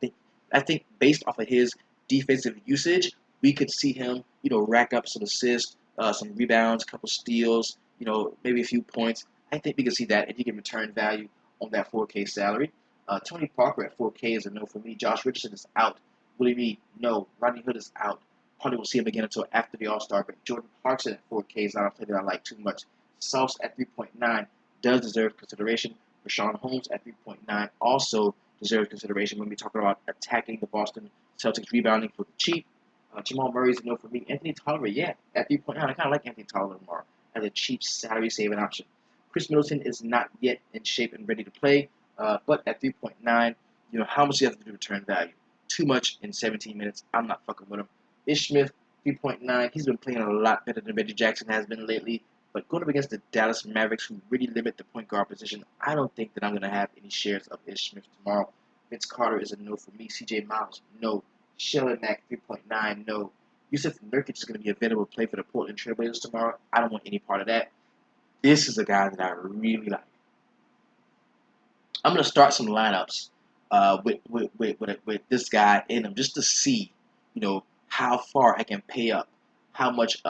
think based off of his defensive usage, we could see him, rack up some assists, some rebounds, a couple steals, maybe a few points. I think we can see that, and he can return value on that 4K salary. Tony Parker at 4K is a no for me. Josh Richardson is out. Willie Reed, no. Rodney Hood is out. Probably won't see him again until after the All-Star break. Jordan Clarkson at 4K is not a play that I like too much. Sauce at 3.9 does deserve consideration. Rashawn Holmes at 3.9 also deserves consideration when we're talking about attacking the Boston Celtics, rebounding for the cheap. Jamal Murray is a no for me. Anthony Tolliver, yeah, at 3.9, I kind of like Anthony Tolliver tomorrow as a cheap salary saving option. Chris Middleton is not yet in shape and ready to play, but at 3.9, how much do you have to do to return value? Too much in 17 minutes. I'm not fucking with him. Ish Smith, 3.9. He's been playing a lot better than Reggie Jackson has been lately. But going up against the Dallas Mavericks, who really limit the point guard position, I don't think that I'm going to have any shares of Ish Smith tomorrow. Vince Carter is a no for me. CJ Miles, no. Shelly Mack, 3.9, no. Yusuf Nurkic is going to be available to play for the Portland Trailblazers tomorrow. I don't want any part of that. This is a guy that I really like. I'm going to start some lineups with this guy in them just to see, how far I can pay up, how much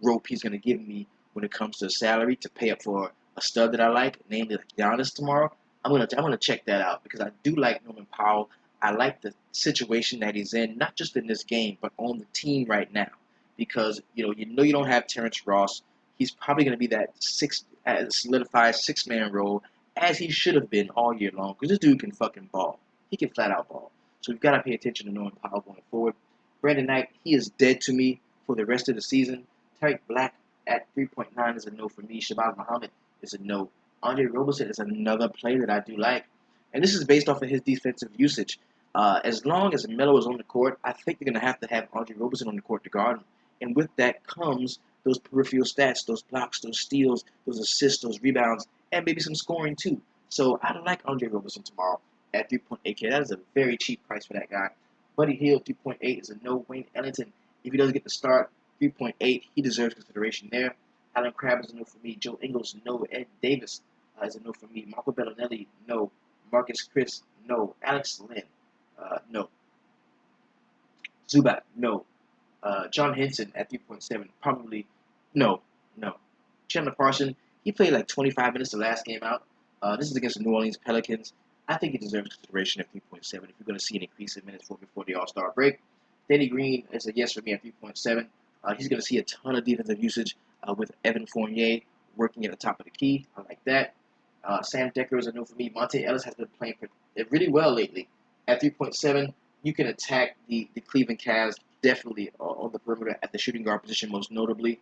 rope he's going to give me when it comes to salary to pay up for a stud that I like, namely like Giannis tomorrow. I'm gonna check that out because I do like Norman Powell. I like the situation that he's in, not just in this game, but on the team right now. Because you don't have Terrence Ross. He's probably going to be that solidified 6-man role as he should have been all year long. Because this dude can fucking ball. He can flat out ball. So we've got to pay attention to Norman Powell going forward. Brandon Knight, he is dead to me for the rest of the season. Tariq Black at 3.9 is a no for me. Shabazz Muhammad is a no. Andre Roberson is another play that I do like. And this is based off of his defensive usage. As long as Melo is on the court, I think they're going to have Andre Roberson on the court to guard him. And with that comes those peripheral stats, those blocks, those steals, those assists, those rebounds, and maybe some scoring too. So I like Andre Roberson tomorrow at 3.8K. That is a very cheap price for that guy. Buddy Hield, 3.8 is a no. Wayne Ellington, if he doesn't get the start, 3.8, he deserves consideration there. Alan Crabb is a no for me. Joe Ingles, no. Ed Davis is a no for me. Marco Bellinelli, no. Marcus Chris, no. Alex Lynn, no. Zubac, no. John Henson at 3.7, probably no. Chandler Parson, he played like 25 minutes the last game out. This is against the New Orleans Pelicans. I think he deserves consideration at 3.7 if you're going to see an increase in minutes before the All-Star break. Danny Green is a yes for me at 3.7. He's going to see a ton of defensive usage with Evan Fournier working at the top of the key. I like that. Sam Dekker is a no for me. Monte Ellis has been playing really well lately. At 3.7, you can attack the Cleveland Cavs definitely on the perimeter at the shooting guard position, most notably.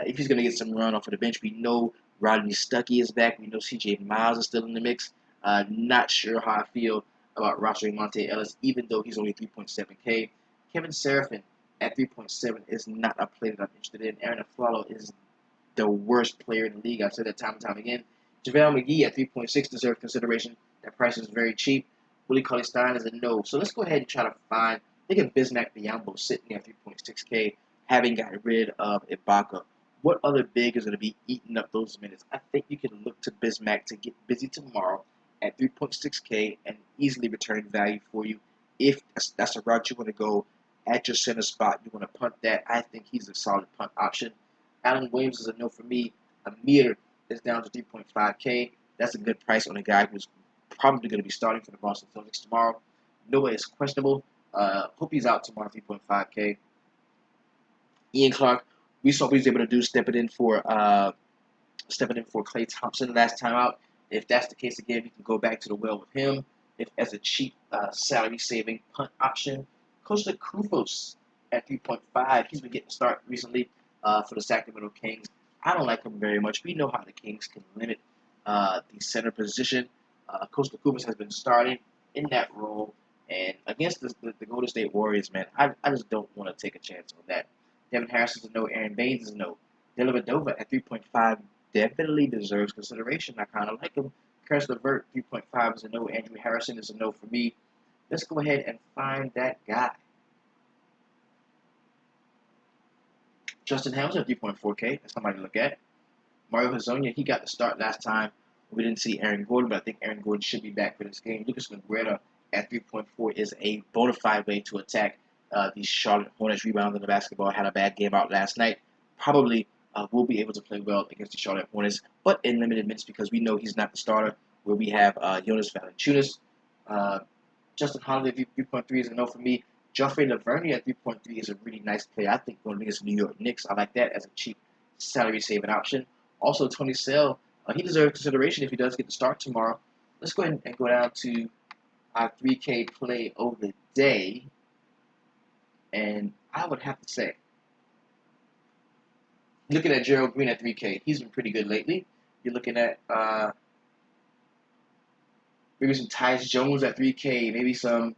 If he's going to get some run off of the bench, we know Rodney Stuckey is back. We know CJ Miles is still in the mix. Not sure how I feel about rostering Monte Ellis, even though he's only 3.7K. Kevin Seraphin at 3.7 is not a player that I'm interested in. Aaron Aflalo is the worst player in the league. I've said that time and time again. JaVale McGee at 3.6 deserves consideration. That price is very cheap. Willie Cauley-Stein is a no. So let's go ahead and try to find. Look at Bismack Biyombo sitting at 3.6K, having gotten rid of Ibaka. What other big is going to be eating up those minutes? I think you can look to Bismack to get busy tomorrow at 3.6K and easily return value for you. If that's a route you want to go at your center spot, you want to punt that, I think he's a solid punt option. Alan Williams is a no for me. Amir is down to 3.5K. That's a good price on a guy who's probably going to be starting for the Boston Celtics tomorrow. Noah is questionable. Hope he's out tomorrow, 3.5K. Ian Clark, we saw what he was able to do stepping in for Klay Thompson last time out. If that's the case again, we can go back to the well with him. If as a cheap salary-saving punt option, Costa Koufos at 3.5. He's been getting a start recently for the Sacramento Kings. I don't like him very much. We know how the Kings can limit the center position. Costa Koufos has been starting in that role. And against the Golden State Warriors, man, I just don't want to take a chance on that. Devin Harris is a no. Aaron Baines is a no. Dellavedova at 3.5 definitely deserves consideration. I kind of like him. Karis LeVert, 3.5 is a no. Andrew Harrison is a no for me. Let's go ahead and find that guy. Justin Hamilton, 3.4K. That's somebody to look at. Mario Hezonja, he got the start last time. We didn't see Aaron Gordon, but I think Aaron Gordon should be back for this game. Lucas Negrete at 3.4 is a bona fide way to attack these Charlotte Hornets rebounding the basketball. Had a bad game out last night. Probably will be able to play well against the Charlotte Hornets, but in limited minutes because we know he's not the starter. Where we have Jonas Valanciunas. Justin Holiday 3.3 is a no for me. Joffrey Lavergne at 3.3 is a really nice play. I think going against the New York Knicks, I like that as a cheap salary-saving option. Also, Tony Snell, he deserves consideration if he does get the start tomorrow. Let's go ahead and go down to our 3K play of the day, and I would have to say, looking at Gerald Green at 3K, he's been pretty good lately. You're looking at maybe some Tyus Jones at 3K, maybe some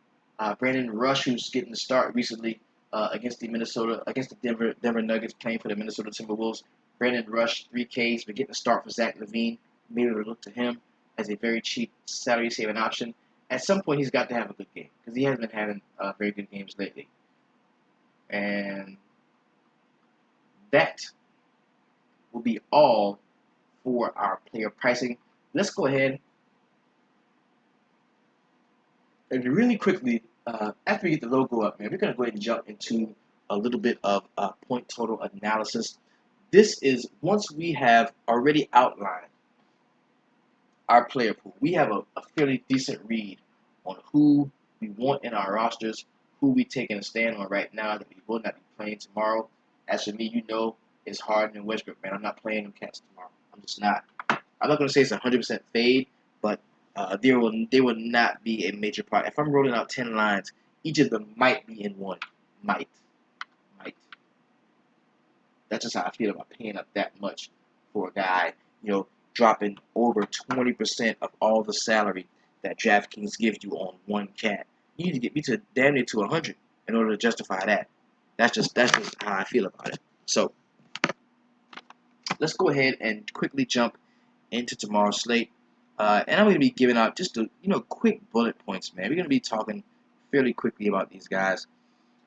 Brandon Rush, who's getting the start recently against the Denver Nuggets, playing for the Minnesota Timberwolves. Brandon Rush, 3Ks, but getting the start for Zach LaVine. Maybe we'll look to him as a very cheap salary saving option. At some point, he's got to have a good game because he hasn't been having very good games lately. And that will be all for our player pricing. Let's go ahead and really quickly, after we get the logo up, man, we're going to go ahead and jump into a little bit of point total analysis. This is once we have already outlined our player pool, we have a fairly decent read on who we want in our rosters, who we taking a stand on right now that we will not be playing tomorrow. As for me, you know, it's Harden and Westbrook, man. I'm not playing them cats tomorrow. I'm just not. I'm not going to say it's 100% fade, but they will not be a major part. If I'm rolling out 10 lines, each of them might be in one. Might. That's just how I feel about paying up that much for a guy, dropping over 20% of all the salary that DraftKings gives you on one cat. You need to get me to damn near to 100 in order to justify that. That's just how I feel about it. So let's go ahead and quickly jump into tomorrow's slate. And I'm going to be giving out just quick bullet points, man. We're going to be talking fairly quickly about these guys.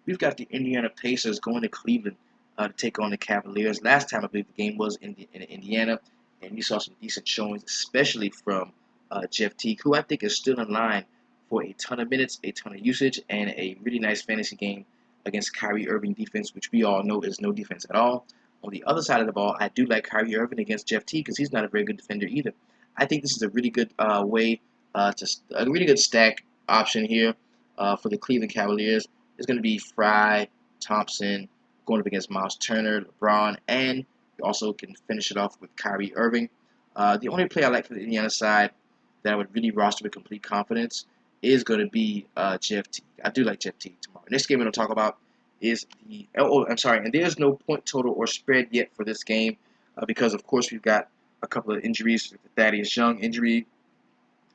We've got the Indiana Pacers going to Cleveland to take on the Cavaliers. Last time I believe the game was in Indiana, and we saw some decent showings, especially from Jeff Teague, who I think is still in line for a ton of minutes, a ton of usage, and a really nice fantasy game against Kyrie Irving defense, which we all know is no defense at all. On the other side of the ball, I do like Kyrie Irving against Jeff Teague because he's not a very good defender either. I think this is a really good a really good stack option here for the Cleveland Cavaliers. It's going to be Fry, Thompson, going up against Miles Turner, LeBron, and you also can finish it off with Kyrie Irving. The only player I like for the Indiana side that I would really roster with complete confidence is going to be Jeff Teague. I do like Jeff Teague tomorrow. Next game we're going to talk about is and there's no point total or spread yet for this game because, of course, we've got a couple of injuries. The Thaddeus Young injury.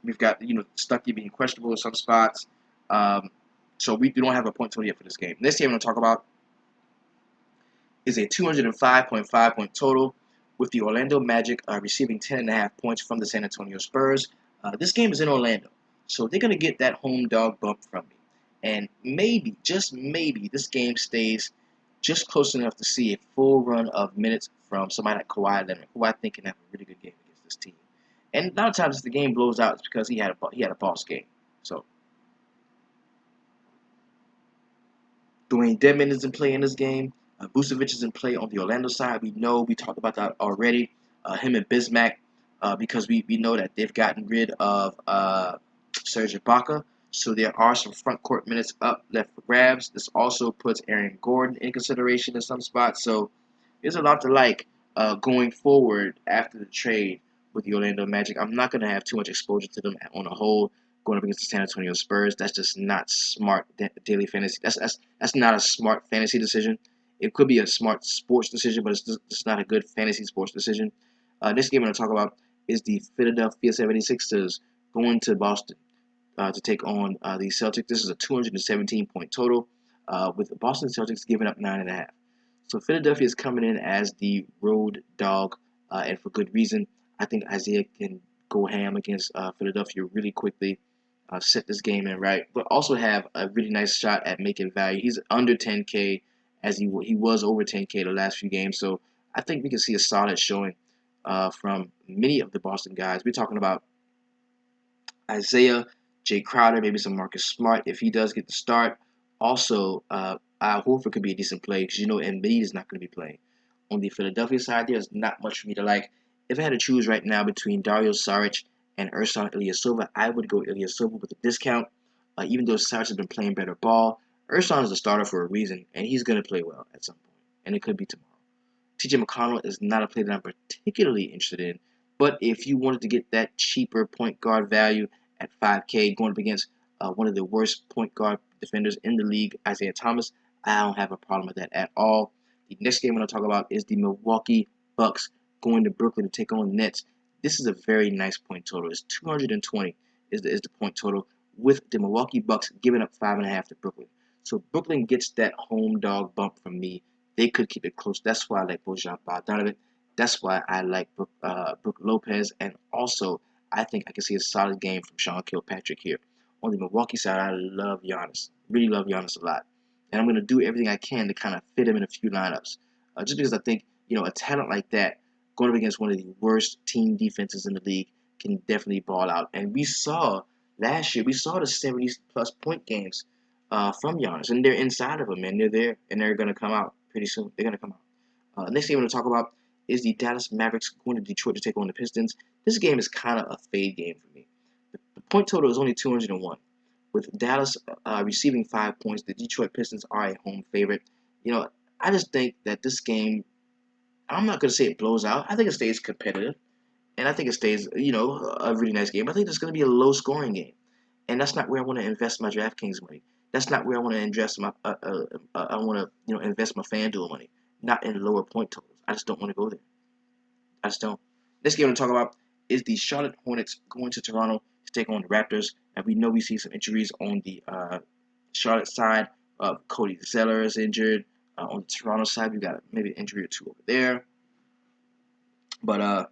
We've got, Stuckey being questionable in some spots. So we don't have a point total yet for this game. Next game I'm going to talk about is a 205.5 point total with the Orlando Magic receiving 10.5 points from the San Antonio Spurs. This game is in Orlando, so they're going to get that home dog bump from me. And maybe, just maybe, this game stays just close enough to see a full run of minutes from somebody like Kawhi Leonard, who I think can have a really good game against this team. And a lot of times if the game blows out, it's because he had a boss game. So Dwayne Dedmon is in play in this game. Vucevic is in play on the Orlando side. We know, we talked about that already. Him and Bismack, because we know that they've gotten rid of Serge Ibaka. So there are some front court minutes up left for grabs. This also puts Aaron Gordon in consideration in some spots. So there's a lot to like going forward after the trade with the Orlando Magic. I'm not going to have too much exposure to them on a whole going up against the San Antonio Spurs. That's just not smart daily fantasy. That's not a smart fantasy decision. It could be a smart sports decision, but it's not a good fantasy sports decision. This game I'm going to talk about is the Philadelphia 76ers going to Boston to take on the Celtics. This is a 217-point total with the Boston Celtics giving up 9.5. So Philadelphia is coming in as the road dog, and for good reason. I think Isaiah can go ham against Philadelphia really quickly, set this game in right, but also have a really nice shot at making value. He's under 10K as he was over 10K the last few games. So I think we can see a solid showing from many of the Boston guys. We're talking about Isaiah, Jay Crowder, maybe some Marcus Smart if he does get the start. Also, Al Horford could be a decent play because Embiid is not going to be playing. On the Philadelphia side, there's not much for me to like. If I had to choose right now between Dario Saric and Ersan Ilyasova, I would go Ilyasova with a discount. Even though Saric has been playing better ball, Ersan is a starter for a reason, and he's going to play well at some point, and it could be tomorrow. TJ McConnell is not a play that I'm particularly interested in, but if you wanted to get that cheaper point guard value at 5K going up against one of the worst point guard defenders in the league, Isaiah Thomas. I don't have a problem with that at all. The next game I'm going to talk about is the Milwaukee Bucks going to Brooklyn to take on the Nets. This is a very nice point total. It's 220 is the point total, with the Milwaukee Bucks giving up 5.5 to Brooklyn. So Brooklyn gets that home dog bump from me. They could keep it close. That's why I like Bojan Bogdanovic. That's why I like Brook Lopez. And also, I think I can see a solid game from Sean Kilpatrick here. On the Milwaukee side, I love Giannis. Really love Giannis a lot. And I'm going to do everything I can to kind of fit him in a few lineups. Just because I think, a talent like that going up against one of the worst team defenses in the league can definitely ball out. And we saw last year, we saw the 70-plus point games from Giannis. And they're inside of him, and they're there, and they're going to come out pretty soon. They're going to come out. Next game I'm going to talk about is the Dallas Mavericks going to Detroit to take on the Pistons. This game is kind of a fade game for me. The point total is only 201. With Dallas receiving 5 points, the Detroit Pistons are a home favorite. I just think that this game, I'm not going to say it blows out. I think it stays competitive, and I think it stays, a really nice game. I think it's going to be a low-scoring game, and that's not where I want to invest my DraftKings money. That's not where I want to invest my, I want to, invest my FanDuel money. Not in lower point totals. I just don't want to go there. I just don't. Next game I'm going to talk about is the Charlotte Hornets going to Toronto to take on the Raptors. And we know we see some injuries on the Charlotte side. Cody Zeller is injured. On the Toronto side, we've got maybe an injury or two over there. But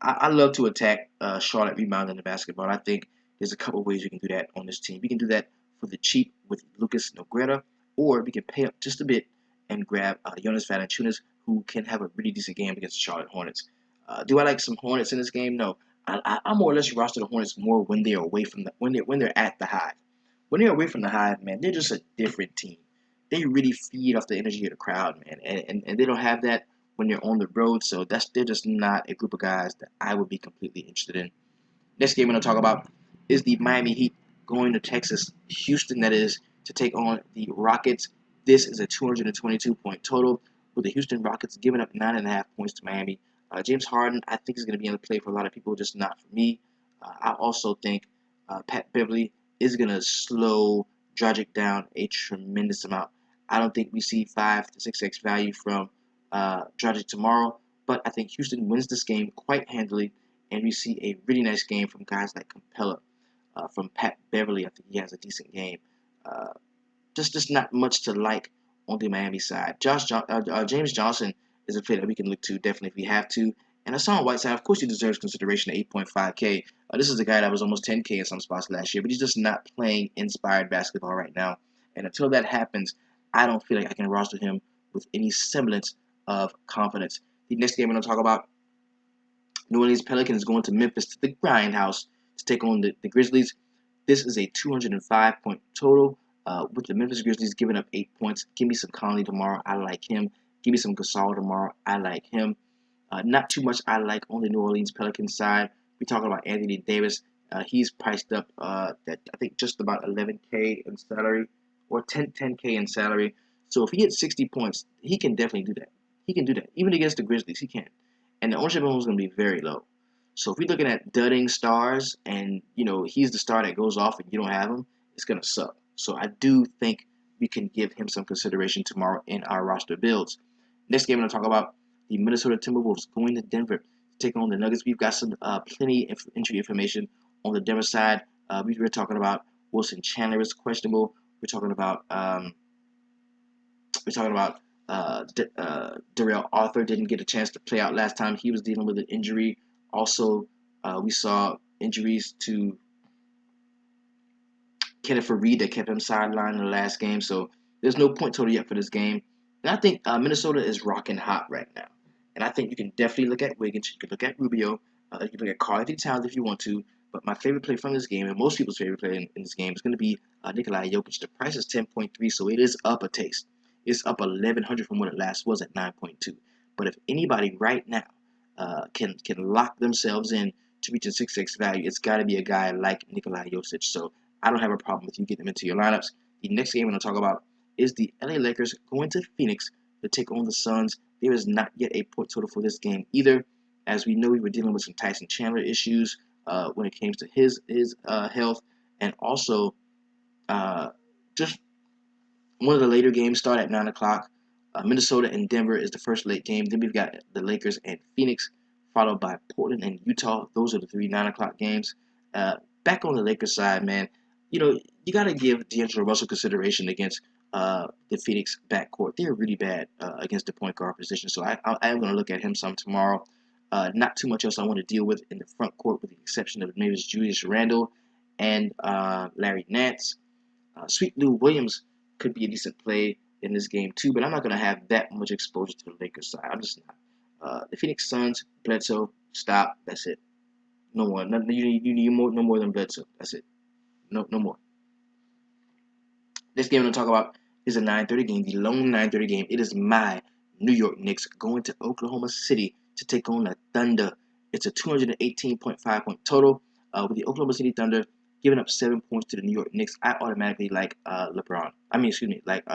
I love to attack Charlotte rebounding the basketball. I think there's a couple ways you can do that on this team. We can do that for the cheap with Lucas Nogueira, or we can pay up just a bit and grab Jonas Valanciunas, who can have a really decent game against the Charlotte Hornets. Do I like some Hornets in this game? No. I more or less roster the Hornets more when they're away from when they're at the Hive. When they're away from the Hive, man, they're just a different team. They really feed off the energy of the crowd, man, and they don't have that when they're on the road. So they're just not a group of guys that I would be completely interested in. Next game I'm going to talk about is the Miami Heat going to Texas, Houston, that is, to take on the Rockets. This is a 222-point total, with the Houston Rockets giving up 9.5 points to Miami. James Harden, I think, is going to be in the play for a lot of people, just not for me. I also think Pat Beverly is going to slow Dragic down a tremendous amount. I don't think we see 5 to 6x value from Dragic tomorrow, but I think Houston wins this game quite handily, and we see a really nice game from guys like Capella. From Pat Beverly, I think he has a decent game. Just not much to like on the Miami side. James Johnson is a player that we can look to definitely if we have to. And Hassan Whiteside, of course, he deserves consideration at 8.5K. This is a guy that was almost 10K in some spots last year, but he's just not playing inspired basketball right now. And until that happens, I don't feel like I can roster him with any semblance of confidence. The next game I'm going to talk about, New Orleans Pelicans going to Memphis to the Grindhouse to take on the Grizzlies. This is a 205-point total, with the Memphis Grizzlies giving up 8 points. Give me some Conley tomorrow. I like him. Give me some Gasol tomorrow. I like him. Not too much I like on the New Orleans Pelicans side. We're talking about Anthony Davis. He's priced up at I think just about 11K in salary, or 10K in salary. So if he hits 60 points, he can definitely do that. He can do that. Even against the Grizzlies, he can. And the ownership level is going to be very low. So if we're looking at dudding stars, and he's the star that goes off and you don't have him, it's going to suck. So I do think we can give him some consideration tomorrow in our roster builds. Next game I'm going to talk about, the Minnesota Timberwolves going to Denver to take on the Nuggets. We've got some plenty of injury information on the Denver side. We were talking about Wilson Chandler is questionable. We're talking about Darrell Arthur didn't get a chance to play out last time. He was dealing with an injury. Also, we saw injuries to Kenneth Reed that kept him sidelined in the last game. So there's no point total yet for this game. And I think Minnesota is rocking hot right now. And I think you can definitely look at Wiggins. You can look at Rubio. You can look at Karl-Anthony Towns if you want to. But my favorite play from this game, and most people's favorite play in this game, is going to be Nikola Jokic. The price is 10.3, so it is up a taste. It's up 1,100 from what it last was at 9.2. But if anybody right now can lock themselves in to reach a 6x value, it's got to be a guy like Nikola Jokic. So I don't have a problem with you getting them into your lineups. The next game I'm going to talk about is the LA Lakers going to Phoenix to take on the Suns. There is not yet a point total for this game either. As we know, we were dealing with some Tyson Chandler issues when it came to his health, and also Just one of the later games start at 9 o'clock. Minnesota and Denver is the first late game. Then we've got the Lakers and Phoenix, followed by Portland and Utah. Those are the three 9 o'clock games. Uh, Back on the Lakers side, man, you got to give D'Angelo Russell consideration against the Phoenix backcourt. They're really bad against the point guard position, so I am going to look at him some tomorrow. Not too much else I want to deal with in the front court, with the exception of maybe Julius Randle and Larry Nance. Sweet Lou Williams could be a decent play in this game too, but I'm not going to have that much exposure to the Lakers side. I'm just not. The Phoenix Suns, Bledsoe, stop. That's it. No more. You need more. No more than Bledsoe. That's it. No more. This game I'm going to talk about is a 9:30 game, the lone 9:30 game. It is my New York Knicks going to Oklahoma City to take on the Thunder. It's a 218.5 point total. With the Oklahoma City Thunder giving up 7 points to the New York Knicks, I automatically like LeBron. Excuse me, like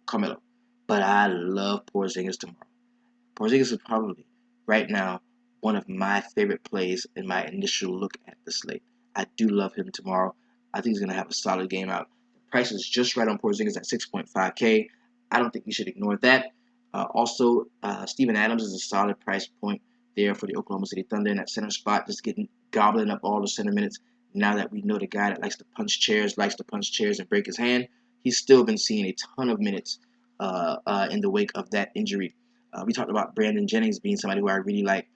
Carmelo. But I love Porzingis tomorrow. Porzingis is probably right now one of my favorite plays in my initial look at the slate. I do love him tomorrow. I think he's going to have a solid game out. The price is just right on Porzingis at 6.5K. I don't think we should ignore that. Also, Steven Adams is a solid price point there for the Oklahoma City Thunder in that center spot, just getting gobbling up all the center minutes. Now that we know the guy that likes to punch chairs and break his hand, he's still been seeing a ton of minutes in the wake of that injury. We talked about Brandon Jennings being somebody who I really like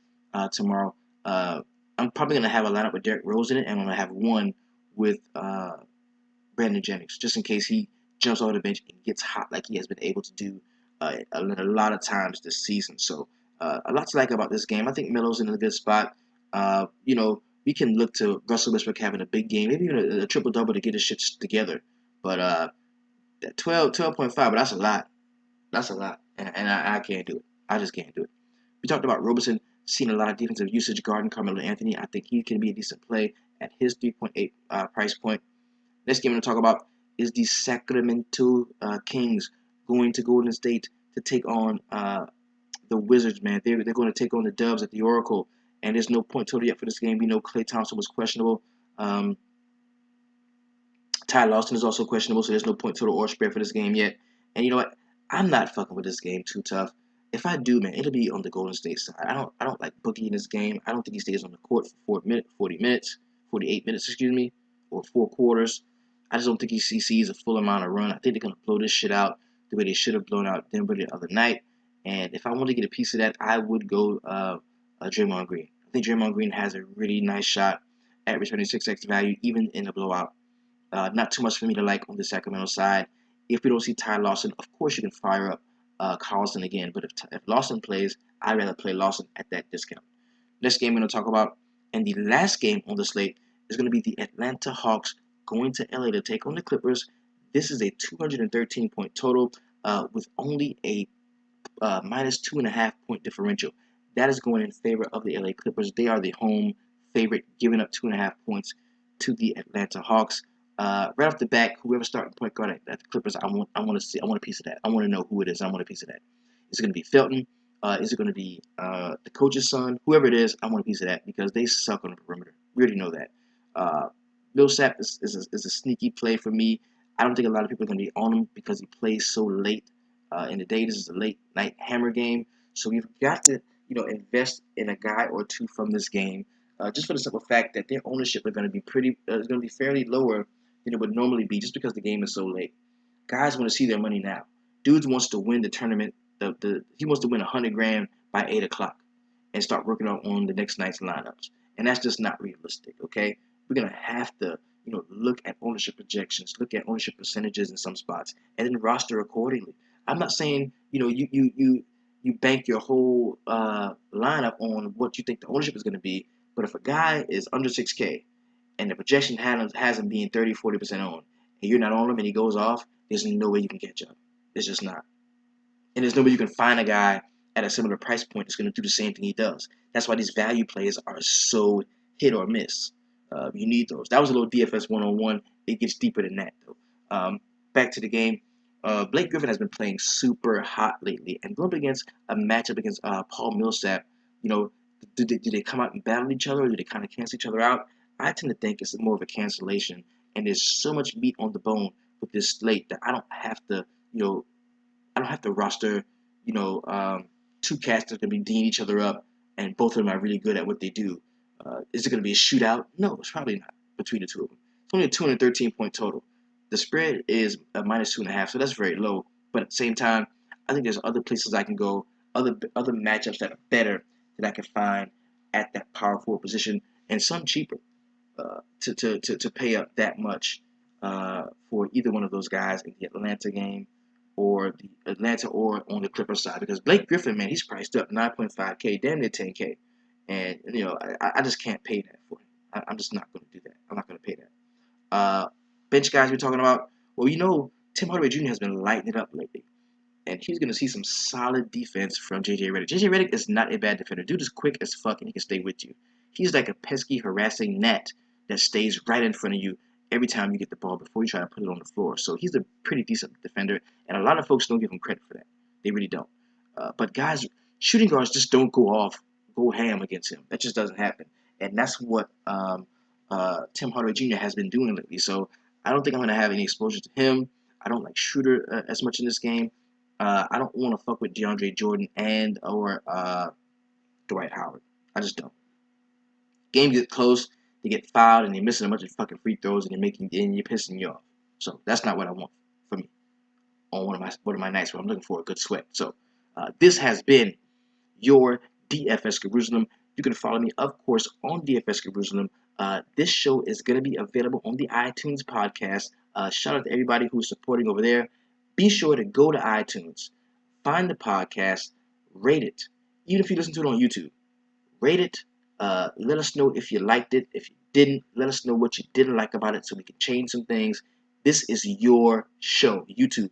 tomorrow. I'm probably going to have a lineup with Derrick Rose in it, and I'm going to have one with Brandon Jennings, just in case he jumps off the bench and gets hot like he has been able to do a lot of times this season. So a lot to like about this game. I think Melo's in a good spot. We can look to Russell Westbrook having a big game, maybe even a triple-double to get his shit together. But that 12.5, but that's a lot. That's a lot, and I can't do it. I just can't do it. We talked about Roberson seeing a lot of defensive usage guarding Carmelo Anthony. I think he can be a decent play at his 3.8 price point. Next game I'm going to talk about is the Sacramento Kings going to Golden State to take on the Wizards, man. They're going to take on the Dubs at the Oracle, and there's no point total yet for this game. We know Klay Thompson was questionable. Ty Lawson is also questionable, so there's no point total or spread for this game yet. And you know what? I'm not fucking with this game too tough. If I do, man, it'll be on the Golden State side. I don't like Boogie in this game. I don't think he stays on the court for 40 minutes, 48 minutes, excuse me, or 4 quarters. I just don't think he sees a full amount of run. I think they're gonna blow this shit out the way they should have blown out Denver the other night. And if I want to get a piece of that, I would go Draymond Green. I think Draymond Green has a really nice shot at returning 6x value, even in a blowout. Not too much for me to like on the Sacramento side. If we don't see Ty Lawson, of course you can fire up Carlson again. But if Lawson plays, I'd rather play Lawson at that discount. Next game we're going to talk about, and the last game on the slate, is going to be the Atlanta Hawks going to LA to take on the Clippers. This is a 213-point total with only a minus 2.5 point differential. That is going in favor of the LA Clippers. They are the home favorite, giving up 2.5 points to the Atlanta Hawks. Right off the bat, whoever starting point guard at the Clippers, I want a piece of that. I want to know who it is. I want a piece of that. Is it going to be Felton? Is it going to be the coach's son? Whoever it is, I want a piece of that because they suck on the perimeter. We already know that. Millsap is a sneaky play for me. I don't think a lot of people are going to be on him because he plays so late in the day. This is a late night hammer game, so we've got to invest in a guy or two from this game, just for the simple fact that their ownership is going to be fairly lower than it would normally be, just because the game is so late. Guys want to see their money now. Dudes wants to win the tournament. He wants to win 100 grand by 8 o'clock and start working on the next night's lineups, and that's just not realistic. Okay, we're gonna have to look at ownership projections, look at ownership percentages in some spots, and then roster accordingly. I'm not saying you bank your whole lineup on what you think the ownership is going to be, but if a guy is under 6K and the projection has him being 30-40% owned, and you're not on him and he goes off, there's no way you can catch up. There's just not. And there's no way you can find a guy at a similar price point that's going to do the same thing he does. That's why these value plays are so hit or miss. You need those. That was a little DFS one-on-one. It gets deeper than that, though. Back to the game. Blake Griffin has been playing super hot lately, and going up against a matchup against Paul Millsap, do they come out and battle each other, or do they kind of cancel each other out? I tend to think it's more of a cancellation, and there's so much meat on the bone with this slate that I don't have to, I don't have to roster, two cats that are going to be D'ing each other up, and both of them are really good at what they do. Is it going to be a shootout? No, it's probably not between the two of them. It's only a 213-point total. The spread is a -2.5, so that's very low. But at the same time, I think there's other places I can go, other matchups that are better that I can find at that power forward position, and some cheaper to pay up that much for either one of those guys in the Atlanta game or the Atlanta or on the Clippers side, because Blake Griffin, man, he's priced up 9.5K, damn near 10K, and I just can't pay that for him. I'm just not going to do that. I'm not going to pay that. Bench guys we're talking about. Well, Tim Hardaway Jr. has been lighting it up lately, and he's going to see some solid defense from JJ Redick. JJ Redick is not a bad defender. Dude is quick as fuck, and he can stay with you. He's like a pesky, harassing gnat that stays right in front of you every time you get the ball before you try to put it on the floor. So he's a pretty decent defender, and a lot of folks don't give him credit for that. They really don't. But guys, shooting guards just don't go ham against him. That just doesn't happen, and that's what Tim Hardaway Jr. has been doing lately. So I don't think I'm going to have any exposure to him. I don't like Schroeder as much in this game. I don't want to fuck with DeAndre Jordan or Dwight Howard. I just don't. Game get close, they get fouled, and they're missing a bunch of fucking free throws, and you're pissing you off. So that's not what I want for me on one of my nights where I'm looking for a good sweat. So this has been your DFS Jerusalem. You can follow me, of course, on DFS Jerusalem. This show is going to be available on the iTunes podcast. Shout out to everybody who's supporting over there. Be sure to go to iTunes, find the podcast, rate it. Even if you listen to it on YouTube, rate it. Let us know if you liked it. If you didn't, let us know what you didn't like about it so we can change some things. This is your show. YouTube,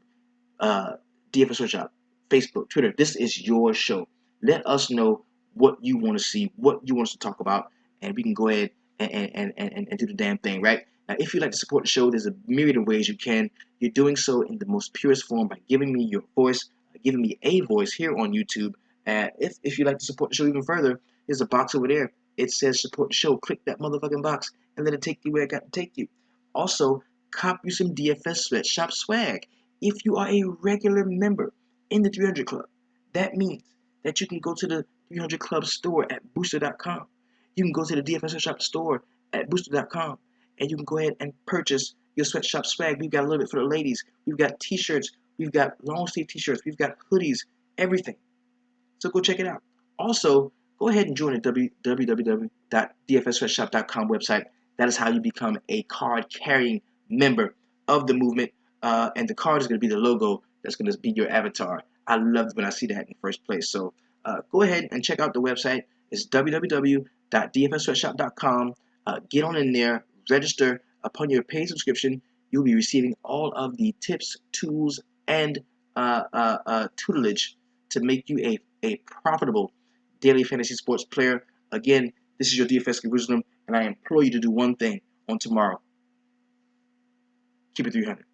DFS Sweatshop, Facebook, Twitter. This is your show. Let us know what you want to see, what you want us to talk about, and we can go ahead and do the damn thing, right? Now, if you'd like to support the show, there's a myriad of ways you can. You're doing so in the most purest form by giving me your voice, giving me a voice here on YouTube. If you'd like to support the show even further, there's a box over there. It says support the show. Click that motherfucking box and let it take you where it got to take you. Also, cop you some DFS Sweatshop swag. If you are a regular member in the 300 Club, that means that you can go to the 300 Club store at booster.com. You can go to the DFS Sweatshop store at booster.com, and you can go ahead and purchase your sweatshop swag. We've got a little bit for the ladies. We've got t-shirts. We've got long sleeve t-shirts. We've got hoodies, everything. So go check it out. Also, go ahead and join the www.dfssweatshop.com website. That is how you become a card-carrying member of the movement. And the card is going to be the logo that's going to be your avatar. I love when I see that in the first place. So go ahead and check out the website. It's www.dfssweatshop.com. Get on in there, register. Upon your paid subscription, you'll be receiving all of the tips, tools, and tutelage to make you a profitable daily fantasy sports player. Again, this is your DFS Jerusalem, and I implore you to do one thing on tomorrow. Keep it 300.